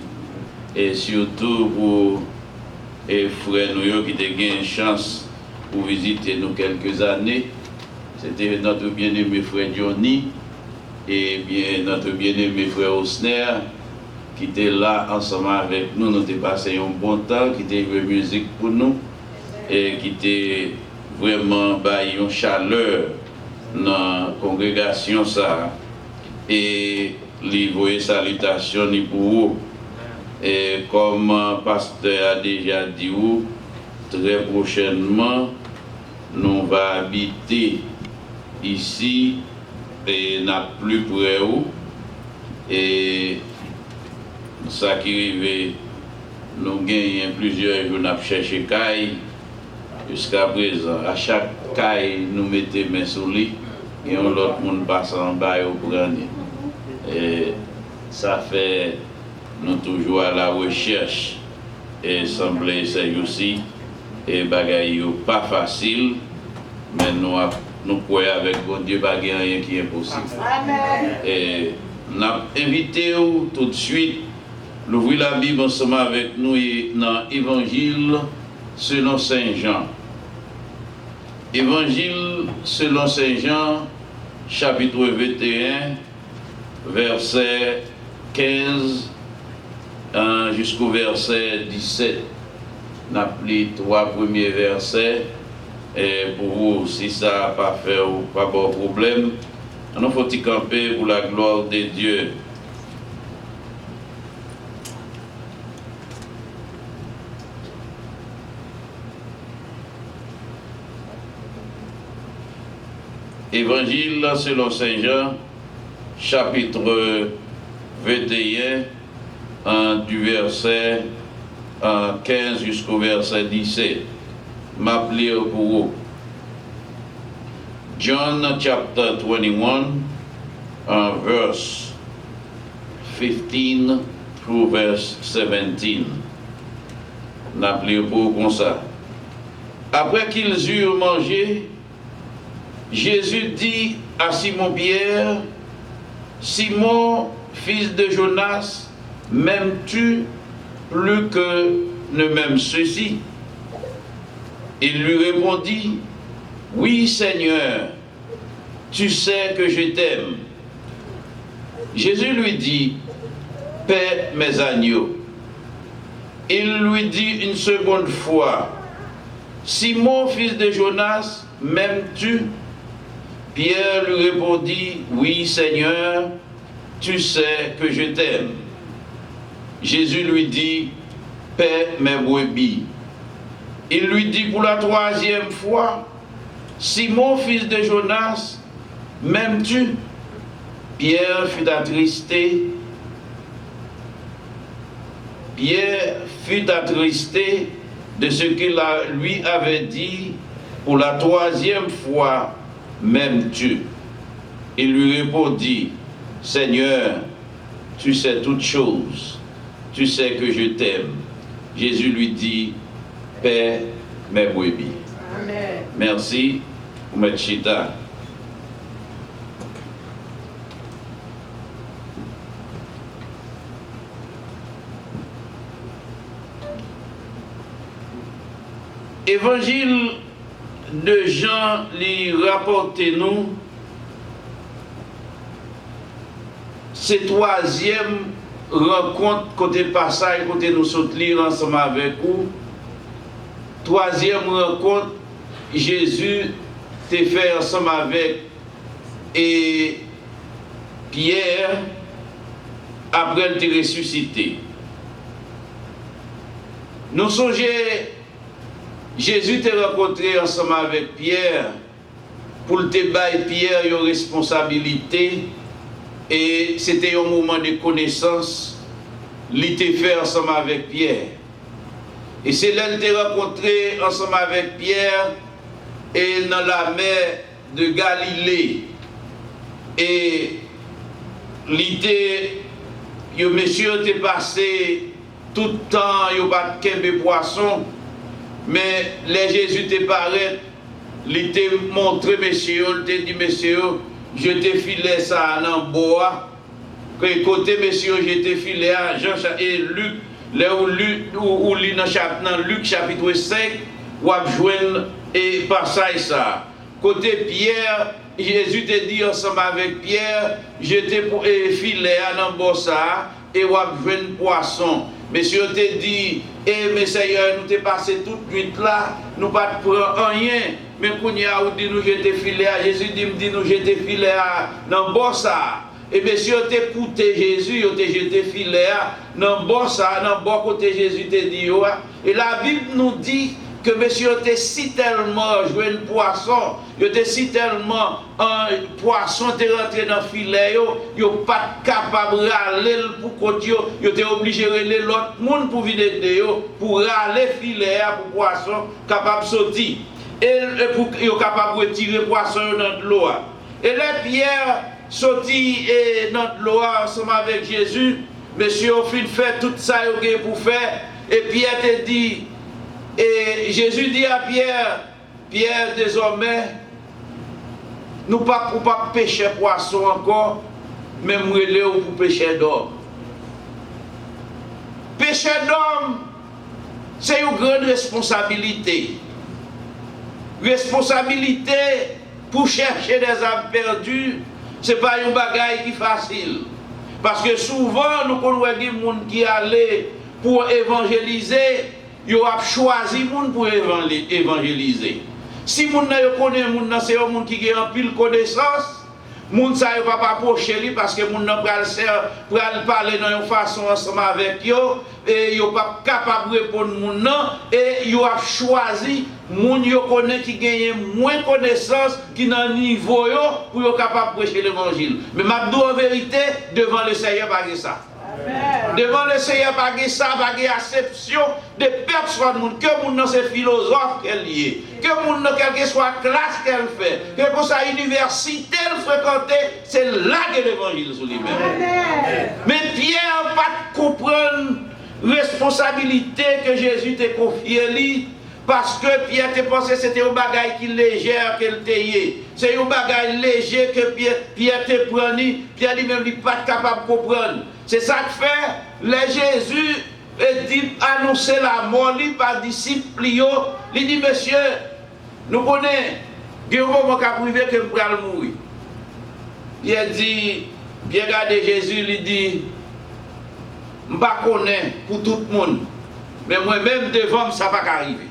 et surtout pour les frères nous qui ont eu une chance pour visiter nous quelques années. C'était notre bien-aimé frère Johnny et bien notre bien-aimé frère Osner qui était là ensemble avec nous. Nous avons passé un bon temps, qui était joué musique pour nous et qui était vraiment une chaleur dans la congrégation. Ça. Et les voyez salutations pour vous. Et comme le pasteur a déjà dit, très prochainement, nous allons habiter ici et n'a plus près où. Et ça qui arrive, nous gagnons plusieurs jours, nous avons cherché caille. Jusqu'à présent, à chaque caille, nous mettons main sur lui et l'autre monde passe en bas au prendre. Et ça fait nous toujours à la recherche et semble c'est aussi et bagaille pas facile, mais nous croyons avec bon Dieu pas rien qui est impossible. Et nous avons invité tout de suite l'ouvrir la Bible ensemble avec nous dans l'Évangile selon Saint Jean. Évangile selon Saint Jean, chapitre 21, verset 15 jusqu'au verset 17. Nous avons pris 3 premiers versets. Et pour vous, si ça n'a pas fait ou pas bon problème, nous faut y camper pour la gloire de Dieu. Évangile selon Saint Jean, chapitre 21, du verset 15 jusqu'au verset 17. M'appeler pour vous. John chapter 21, verse 15 through verse 17. M'appeler pour vous comme ça. Après qu'ils eurent mangé, Jésus dit à Simon-Pierre, Simon, fils de Jonas, m'aimes-tu plus que ne m'aime ceci? Il lui répondit, oui Seigneur, tu sais que je t'aime. Jésus lui dit, paie mes agneaux. il lui dit une seconde fois, Simon, fils de Jonas, m'aimes-tu? Pierre lui répondit, oui Seigneur, tu sais que je t'aime. Jésus lui dit, paie mes brebis. Il lui dit pour la troisième fois, Simon, fils de Jonas, m'aimes-tu? Pierre fut attristé. Pierre fut attristé de ce qu'il lui avait dit pour la troisième fois, m'aimes-tu? Il lui répondit, Seigneur, tu sais toutes choses, tu sais que je t'aime. Jésus lui dit, paie mes brebis. Amen. Merci, Mechita. Évangile de Jean lui rapporte nous cette troisième rencontre côté passage côté nous saute lire ensemble avec vous. Troisième rencontre, Jésus t'a fait ensemble avec et Pierre après il t'a ressuscité. Nous songeons Jésus t'a rencontré ensemble avec Pierre pour te bailler Pierre une responsabilité et c'était un moment de connaissance il t'a fait ensemble avec Pierre. Et c'est là qu'il t'a rencontré ensemble avec Pierre et dans la mer de Galilée. Et le monsieur t'a passé tout le temps, il n'a pas de poisson. Mais les Jésus te paraît, il t'a montré, monsieur, il t'a dit, monsieur, je t'ai filé ça dans le bois. Côté, monsieur, je t'ai filé à Jean et Luc, là où lit dans Luc chapitre 5, où a joué et passage ça. Côté Pierre, Jésus t'a dit ensemble avec Pierre, je t'ai filé dans le bois ça, et où a joué un poisson. Monsieur te dit, mais Seigneur, nous t'ai passé toute nuit là, nous pas prendre rien. Mais quand il a dit nous j'étais filé à Jésus, dit nous j'étais filé à dans bossa. Et monsieur t'ai écouté Jésus, j'étais filé à dans bossa, dans bon côté Jésus te dit. Et la Bible nous dit que monsieur était si tellement joué un poisson, il était si tellement un poisson t'est rentré dans le filet, il n'est pas capable de râler pour côté, il était obligé de râler l'autre monde pour venir aider, pour râler le filet pour poisson capable de sortir. Et pour qu'il soit capable de retirer le poisson dans l'eau. Et là, Pierre sortit dans l'eau ensemble avec Jésus, monsieur a fait tout ça pour faire, et Pierre te dit, et Jésus dit à Pierre, Pierre, désormais, nous ne pouvons pas pêcher poisson encore, mais nous relèvons pour pêcher d'homme. Pêcher d'homme, c'est une grande responsabilité. Responsabilité pour chercher des âmes perdues, ce n'est pas une bagaille qui est facile. Parce que souvent, nous connaissons des gens qui allaient pour évangéliser, ils ont choisi les gens pour évangéliser. Si les gens connaissent les gens, c'est les gens qui ont pile connaissance, les gens ne peuvent pas approcher lui parce que les gens ne parler de une façon ensemble avec eux, et ils ne sont pas capables de répondre aux gens, et ils ont choisi les gens qui connaissent qui gagnent moins de connaissances qui dans le niveau pour être capables de prêcher l'évangile. Mais je dis en vérité, devant le Seigneur, pas ça. Devant le Seigneur, pas ça, pas acception de personne, que mon nom c'est philosophe qu'elle est, que mon nom quelle que soit classe qu'elle fait, que pour sa université elle fréquentait, c'est là que l'évangile sur lui-même. Mais Pierre pas comprendre responsabilité que Jésus t'a confiée lui. Parce que Pierre te pensé que c'était un bagage qui légère qu'elle t'ayait. C'est un bagage léger que Pierre te prenait. Pierre lui-même n'est pas capable de comprendre. C'est ça que fait les Jésus dit annoncer la mort par disciples. Il dit, monsieur, nous connaissons, il y a un moment privé que nous allons mourir. Pierre dit, Pierre regarde Jésus, il dit, je ne connais pas pour tout le monde. Mais moi-même, devant, ça va pas arriver.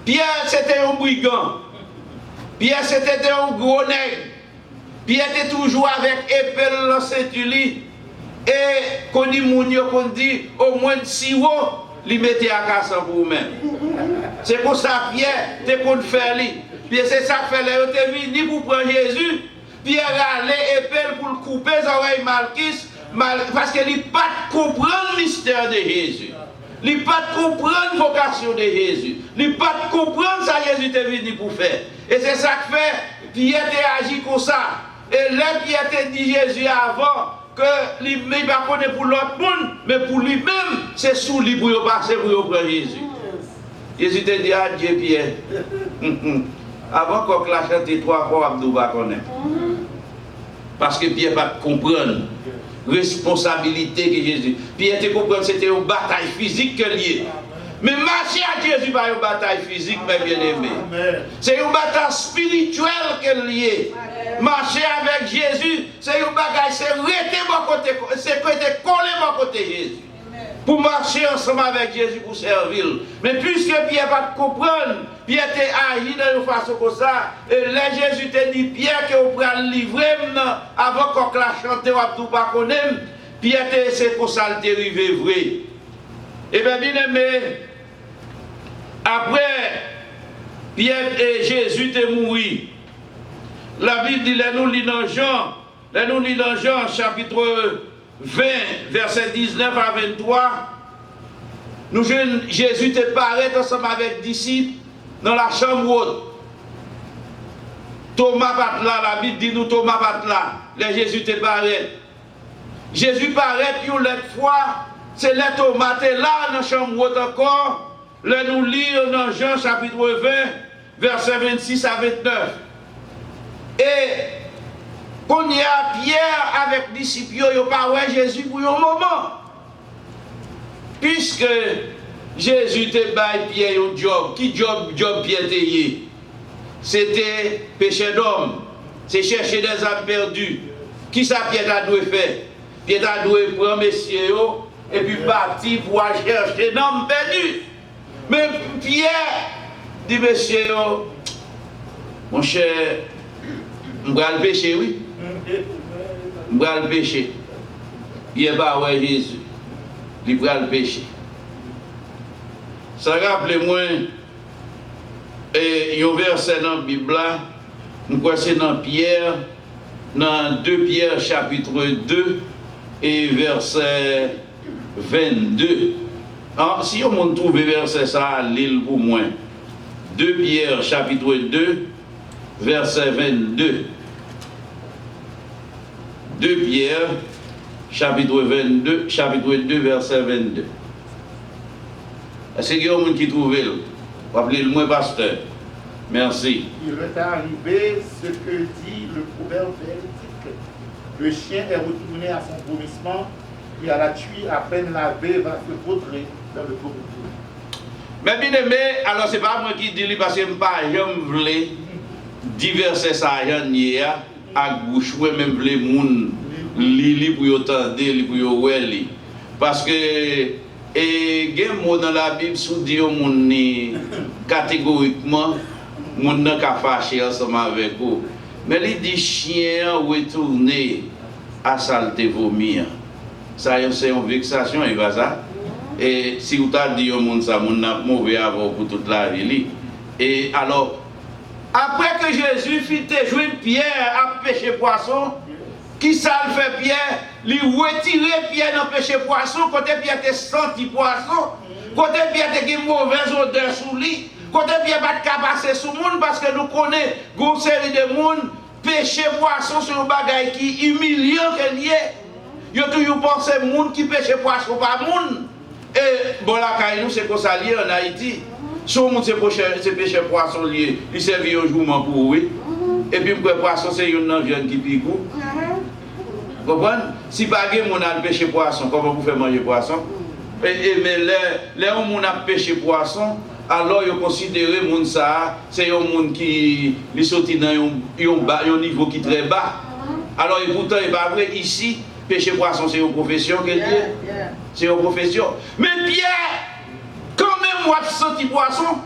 Pierre, c'était un brigand. Pierre, c'était un gros nègre. Pierre était toujours avec épée dans la ceinture. Et qu'on dit, qu'on dit, au moins de 6 mois, il mettait à casse pour vous-même. C'est pour ça que Pierre, t'es qu'on fait lui. Puis c'est ça que fait là, il était venu pour prendre Jésus. Pierre allait épée pour le couper les oreilles Malchus, parce qu'il n'a pas comprendre le mystère de Jésus. Il n'a pas comprendre la vocation de Jésus. Il n'a pas comprendre ça que Jésus était venu pour faire. Et c'est ça que fait, Pierre était agi comme ça. Et là, Pierre était dit Jésus avant que il ne va pas pour l'autre monde, mais pour lui-même, c'est sous lui pour passer pour prendre Jésus. Jésus te dit adieu Pierre. Avant qu'on la chante 3 fois, Abdou va connaître. Parce que Pierre va comprendre la responsabilité que Jésus. Pierre te comprendre c'était une bataille physique que lié. Mais marcher à Jésus pas une bataille physique, mes bien-aimés. C'est une bataille spirituelle qu'elle liée. Marcher avec Jésus, c'est une bagaille, c'est rester mon côté, c'est coller mon côté Jésus. Pour marcher ensemble avec Jésus pour servir. Mais puisque Pierre ne va pas comprendre, Pierre t'a agi de façon comme ça, et là Jésus t'a dit Pierre que vous pouvez le livrer avant qu'on la chante ou tout pas connaître, Pierre t'a c'est pour ça le dérivé vrai. Et bien aimé, après Pierre et Jésus t'a mouru. La Bible dit, nous lisons dans Jean chapitre 20, verset 19 à 23, Jésus te paraît ensemble avec les disciples dans la chambre haute. Thomas bat là, la Bible dit nous Thomas bat là, les Jésus te paraît. Jésus paraît une autre fois, c'est là Thomas te là dans la chambre haute encore, là nous lisons dans Jean chapitre 20, verset 26 à 29. Et qu'on y a Pierre avec les disciples, il n'y a pas Jésus pour un moment. Puisque Jésus te baille Pierre un job, qui job Pierre te yé? C'était péché d'homme, c'est chercher des âmes perdues. Qui ça Pierre a dû faire? Pierre a dû prendre messieurs et puis partir pour chercher des âmes perdues. Mais Pierre dit messieurs, mon cher, je vais le pécher, oui. Je vais le pécher. Il n'est pas ouais Jésus. Il va le pécher. Ça rappelle-moi, il y a un verset dans la Bible, je crois que c'est dans Pierre, dans 2 Pierre chapitre 2 et verset 22. Alors, si on trouve verset ça à l'île pour moi, 2 Pierre chapitre 2, verset 22. 2 Pierre, chapitre 2, verset 22. Est-ce qu'il y a quelqu'un qui trouve le? Appelez-le-moi pasteur. Merci. Il est arrivé ce que dit le proverbe véridique. Le chien est retourné à son vomissement et à la tuile à peine lavée va se vautrer dans le pourriture. Mais bien aimé, alors c'est pas moi qui dis parce que je ne voulais pas diverser ça à bouche, ou même les gens li pour entendre, li pour weli. Parce que il y a un mot dans la Bible qui dit catégoriquement, mon n'a qu'à fâcher ensemble avec vous. Mais il dit chien retourner à saleté vomir. Ça c'est une vexation, il va ça. Et si vous avez dit au monde ça, mon n'a mauvais avant pour toute la vie. Et alors, après que Jésus fit jouer Pierre à pêcher poisson, qui ça le fait Pierre? Il retirer Pierre dans pêcher poisson, côté Pierre te senti poisson, côté Pierre te une mauvaise odeur sous lui, côté Pierre pas de passer sous le monde parce que nous connaissons une série de monde pêcher poisson sur un bagage qui humiliant que lié. Yo toujours pensé monde qui pêche poisson pas monde. Et bon la caille nous c'est comme ça lié en Haïti. Si on c'est pêcher poisson lié, il servi un jour pour oui. Et puis pour poisson c'est une viande qui pique. Vous comprenez? Si pas de monde a pêché poisson, comment vous faites manger poisson? Mais les gens a pêché poisson, alors ils considèrent que ça c'est un monde qui sorti dans un niveau qui est très bas. Alors et pourtant il pas vrai ici pêcher poisson c'est une profession c'est une profession. Mais Pierre ou a senti poisson.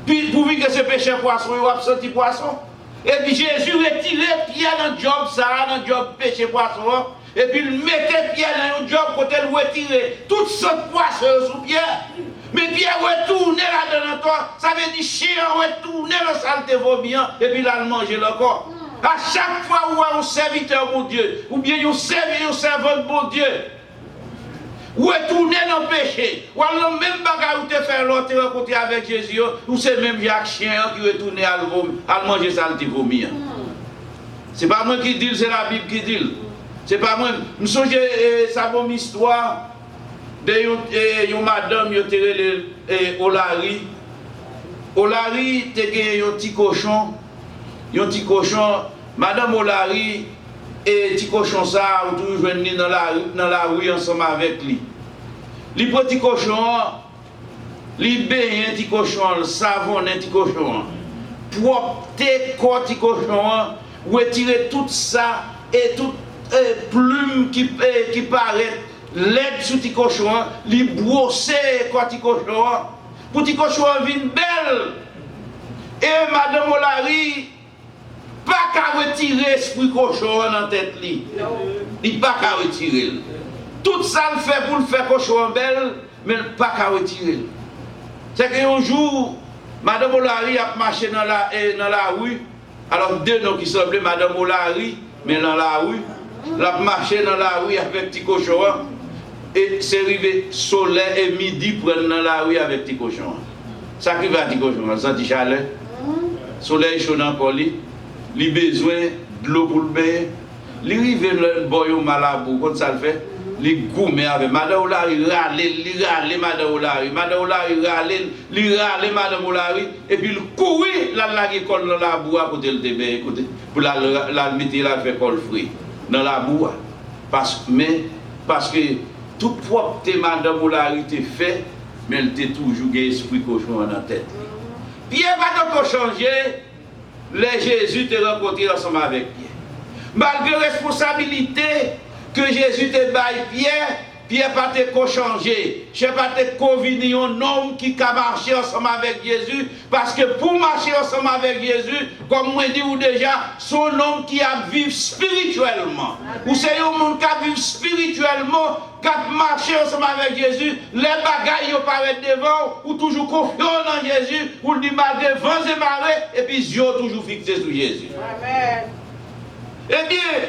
Puis pour que ce péché poisson, ou a senti poisson. Et puis Jésus retirait Pierre dans le job, ça, dans le job péché poisson. Et puis il mettait Pierre dans le job côté le retirer toute sorte poisson sous Pierre. Mais Pierre retournait là-dedans encore. Ça veut dire chien retourner le saleté vomiant et puis là, il mangeait encore. À chaque fois où un serviteur mon Dieu, ou bien un servant mon Dieu, retourner dans le péché, ou alors même bagarre où tu fais l'autre rencontrer avec Jésus, ou c'est même Jacques chien qui retourne à manger saleté vomiant. C'est pas moi qui dis, c'est la Bible qui dit. C'est pas moi. Je me souviens sa bonne histoire de une madame qui était Olari. Olari était un petit cochon. Un petit cochon. Madame Olari et petit cochon ça, ou toujours venir dans la rue ensemble avec lui. Les petits cochons, les bains petit cochon, le savon petit cochon, propre petit cochon, retirer tout ça et toute plume qui paraît l'aide sur petit cochon, les brosser petit cochon, petit cochon vient belle. Et Madame Olari, pas qu'à retirer l'esprit cochon dans la tête. Il pas qu'à retirer. Tout ça le fait pour le faire cochon belle, mais pas qu'à retirer. C'est qu'un jour, Madame Olari a marché dans la rue. Alors deux noms qui semblaient Madame Olari, mais dans la rue. Elle a marché dans la rue avec petit cochon. Et c'est arrivé soleil et midi pour aller dans la rue avec petit cochon. Ça qui va petit cochon, ça dit chalet. Soleil chaud encore lui. Il a besoin de l'eau pour le bain. Il arrive le boy au Malabou, quand ça le fait, il gourmet avec Madame Olari, il râle Madame Olari, Madame Olari il râle Madame Olari, et puis il courit la école dans la boue à côté de bébé, pour la mettre là, faire col fruit, dans la boue. Parce que toute propre Madame Olari était fait, mais elle était toujours l'esprit cochon dans la tête. Pierre va donc changer. Les Jésus te rencontré ensemble avec Pierre. Malgré la responsabilité que Jésus te baille Pierre, Pierre pas te changer. Je pas te convenir un homme qui a marché ensemble avec Jésus. Parce que pour marcher ensemble avec Jésus, comme moi dis ou déjà, c'est un homme qui a vécu spirituellement. Ou c'est un homme qui a vécu spirituellement, qui a marché ensemble avec Jésus. Les bagailles paraissent devant, ou toujours confiant dans Jésus, ou dit malgré vents et marées, et puis yeux toujours fixés sur Jésus. Amen. Eh bien,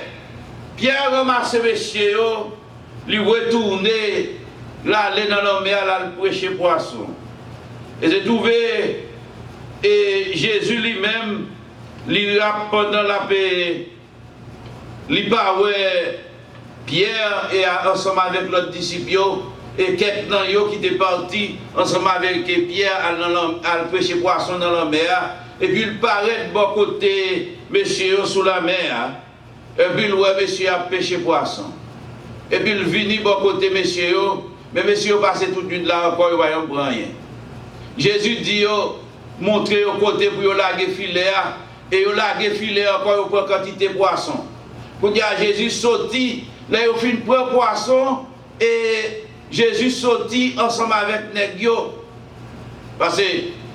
Pierre ramasse messieurs, lui retourner, là, aller dans la mer, là, prêcher poisson. Et j'ai trouvé, et Jésus lui-même, lui pendant la paix, lui parle Pierre et ensemble avec l'autre disciple, et quelqu'un qui était parti ensemble avec Pierre à prêcher poisson dans la mer, et puis il paraît de bon côté, monsieur, sous la mer, et puis le monsieur a pêché poisson. Et puis il vient bon côté monsieur, mais monsieur passé toute une là encore, il ne voit rien. Jésus dit, montrez au côté pour laguer filet, et il laguer filet encore pour quantité de poisson. Pour dire Jésus sorti, là il fait prendre poisson, et Jésus sorti ensemble avec Negio. Parce que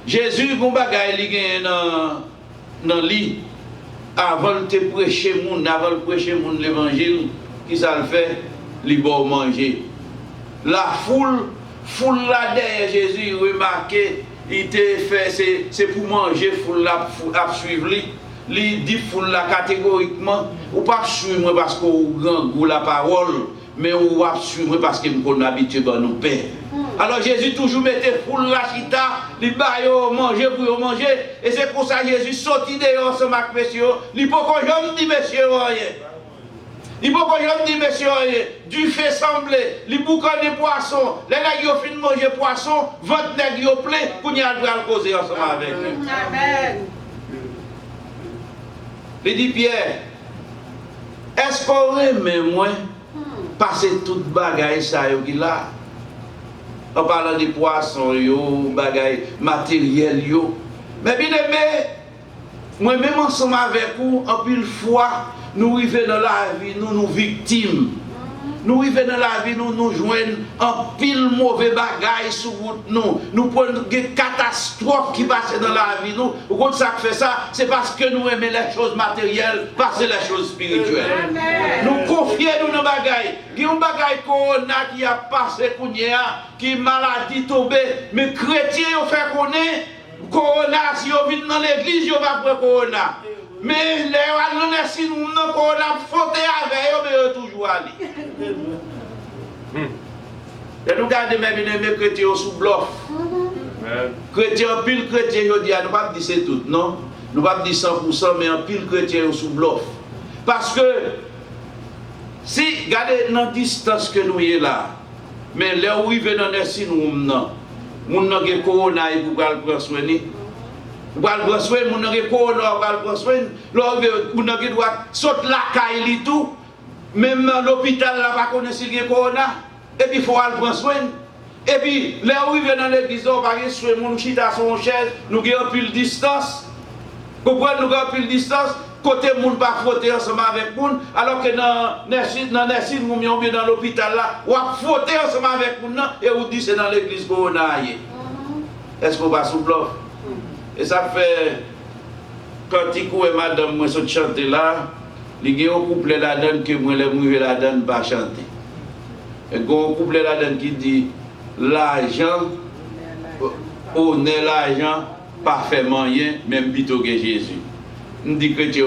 Jésus, bon bagay li gen dans lit, avant de prêcher l'évangile, qui ça le fait? Li bon manger. La foule là derrière Jésus, remarquez, il te fait, c'est pour manger, foule là, à suivre lui. Il dit foule là catégoriquement, ou pas suivre parce qu'on a la parole, mais on va suivre parce qu'on est habitué à nos pères. Alors Jésus toujours mettait foule la chita, il baille manger pour manger, et c'est pour ça que Jésus sortit dehors ensemble avec messieurs, il ne peut pas jamais dire messieurs rien. Il ne peut pas jamais dire messieurs rien. Du fait sembler, il boucan des poissons, les nègres ont fini de manger poisson, votre nègre ont plein, pour y aller causer ensemble avec lui. Amen. Il dit Pierre, est-ce qu'on remet moi passer toute bagaille ça qui là? En parlant des poissons, bagaille matériel. Mais bien aimé, moi-même ensemble avec vous, en pile fois, nous arrivons dans la vie, nous victimes. nous arrivons dans la vie, nous joignons un pile mauvais bagaille sur route, nous prenons des catastrophes qui passent dans la vie, nous. Quand ça fait ça, c'est parce que nous aimons les choses matérielles, parce que les choses spirituelles. Nous confions dans nos bagailles. Il y a un bagaille corona qui a passé, qui est maladie tombée, mais chrétiens ont fait connaître corona, si on vient dans l'église, on va prendre corona. Mais les gens si nous n'avons pas fauté avec eux, mais eux toujours aller. Et nous regardons même les chrétiens sous bluff. Chrétiens, pile chrétien, nous ne pouvons pas dire c'est tout, non? Nous ne pouvons pas dire 100%, mais un pile chrétien sous bluff. Parce que, si, regardez la distance que nous sommes là, mais là où ils viennent dans si nous n'avons corona et vous pouvez le prendre soin. Vous allez prendre soin, vous n'avez pas prendre soin, vous n'avez pas sauter la caille et tout, même l'hôpital là va connaître s'il y a corona, et puis il faut aller prendre soin. Et puis, là où il vient dans l'église, on va aller sur mon chita sur mon chaise, nous avons plus de distance. Vous comprenez, nous avons plus de distance, côté moun pas frotter ensemble avec moun, alors que dans Nessin, nous sommes dans l'hôpital là, on va frotter ensemble avec moun, et vous dites c'est dans l'église corona. Est-ce qu'on va sous bluff? Et ça fait, quand il et madame, moi, je chante là, il y a un couple là-dedans que moi, les mouillés là-dedans, pas chanter. Et il y a un couple là-dedans qui dit, l'argent, on est l'argent, pas fait rien, même plutôt que Jésus. On dit que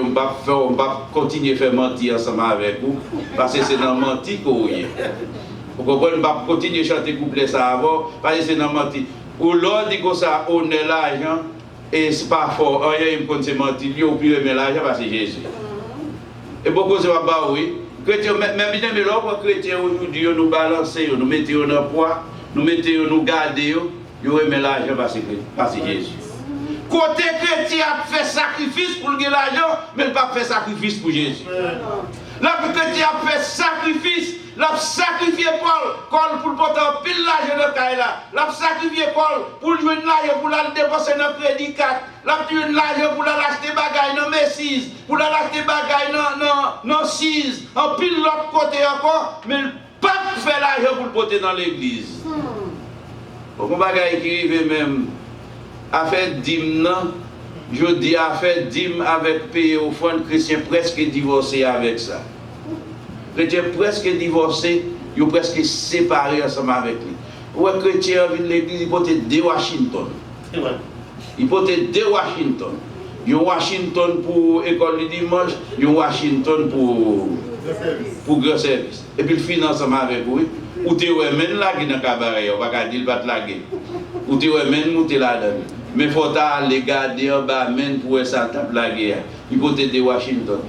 on va continuer à faire mentir ensemble avec vous, parce que c'est dans mentir qu'on est. Vous comprenez, on va continuer à chanter couple ça avant, parce que c'est dans mentir. Ou l'autre dit que ça, on est l'argent, et c'est pas fort, il me compte mentir, il ou plus aimer l'argent parce que Jésus. Et beaucoup de choses, oui. Même bien, mais l'autre chrétien aujourd'hui, nous balançons, nous mettons dans le poids, nous mettons, nous gardons, nous aimons l'argent parce que Jésus. Côté chrétien a fait sacrifice pour gagner l'argent, mais il n'a pas fait sacrifice pour Jésus. Là, le chrétien a fait sacrifice. L'a sacrifié Paul pour porter un pile l'argent de Kaila. L'a sacrifié Paul pour jouer l'argent pour la dépenser dans le crédit 4. L'a joué l'argent pour l'acheter bagaille dans Messis, pour l'acheter bagaille dans 6. En pile l'autre côté encore, mais il pas fait l'argent pour le porter dans l'église. Pour bagaille qui arrive même à faire dîme, je dis à faire dîme avec payer au fond chrétien presque divorcé avec ça. Chrétien presque divorcé, ils sont presque séparés ensemble avec lui. Ou un chrétien vient de l'église, il porte 2 Washington. Il porte 2 Washington. Il y a Washington pour l'école du dimanche, il y a Washington pour grand service. Et puis il finit ensemble avec vous. Ou tu es même là dans le cabaret, on va pas dire qu'il va te laguer. Ou tu es même monté là-dedans. Mais il faut aller garder en bas, même pour ça tape la guerre. Il porte 2 Washington.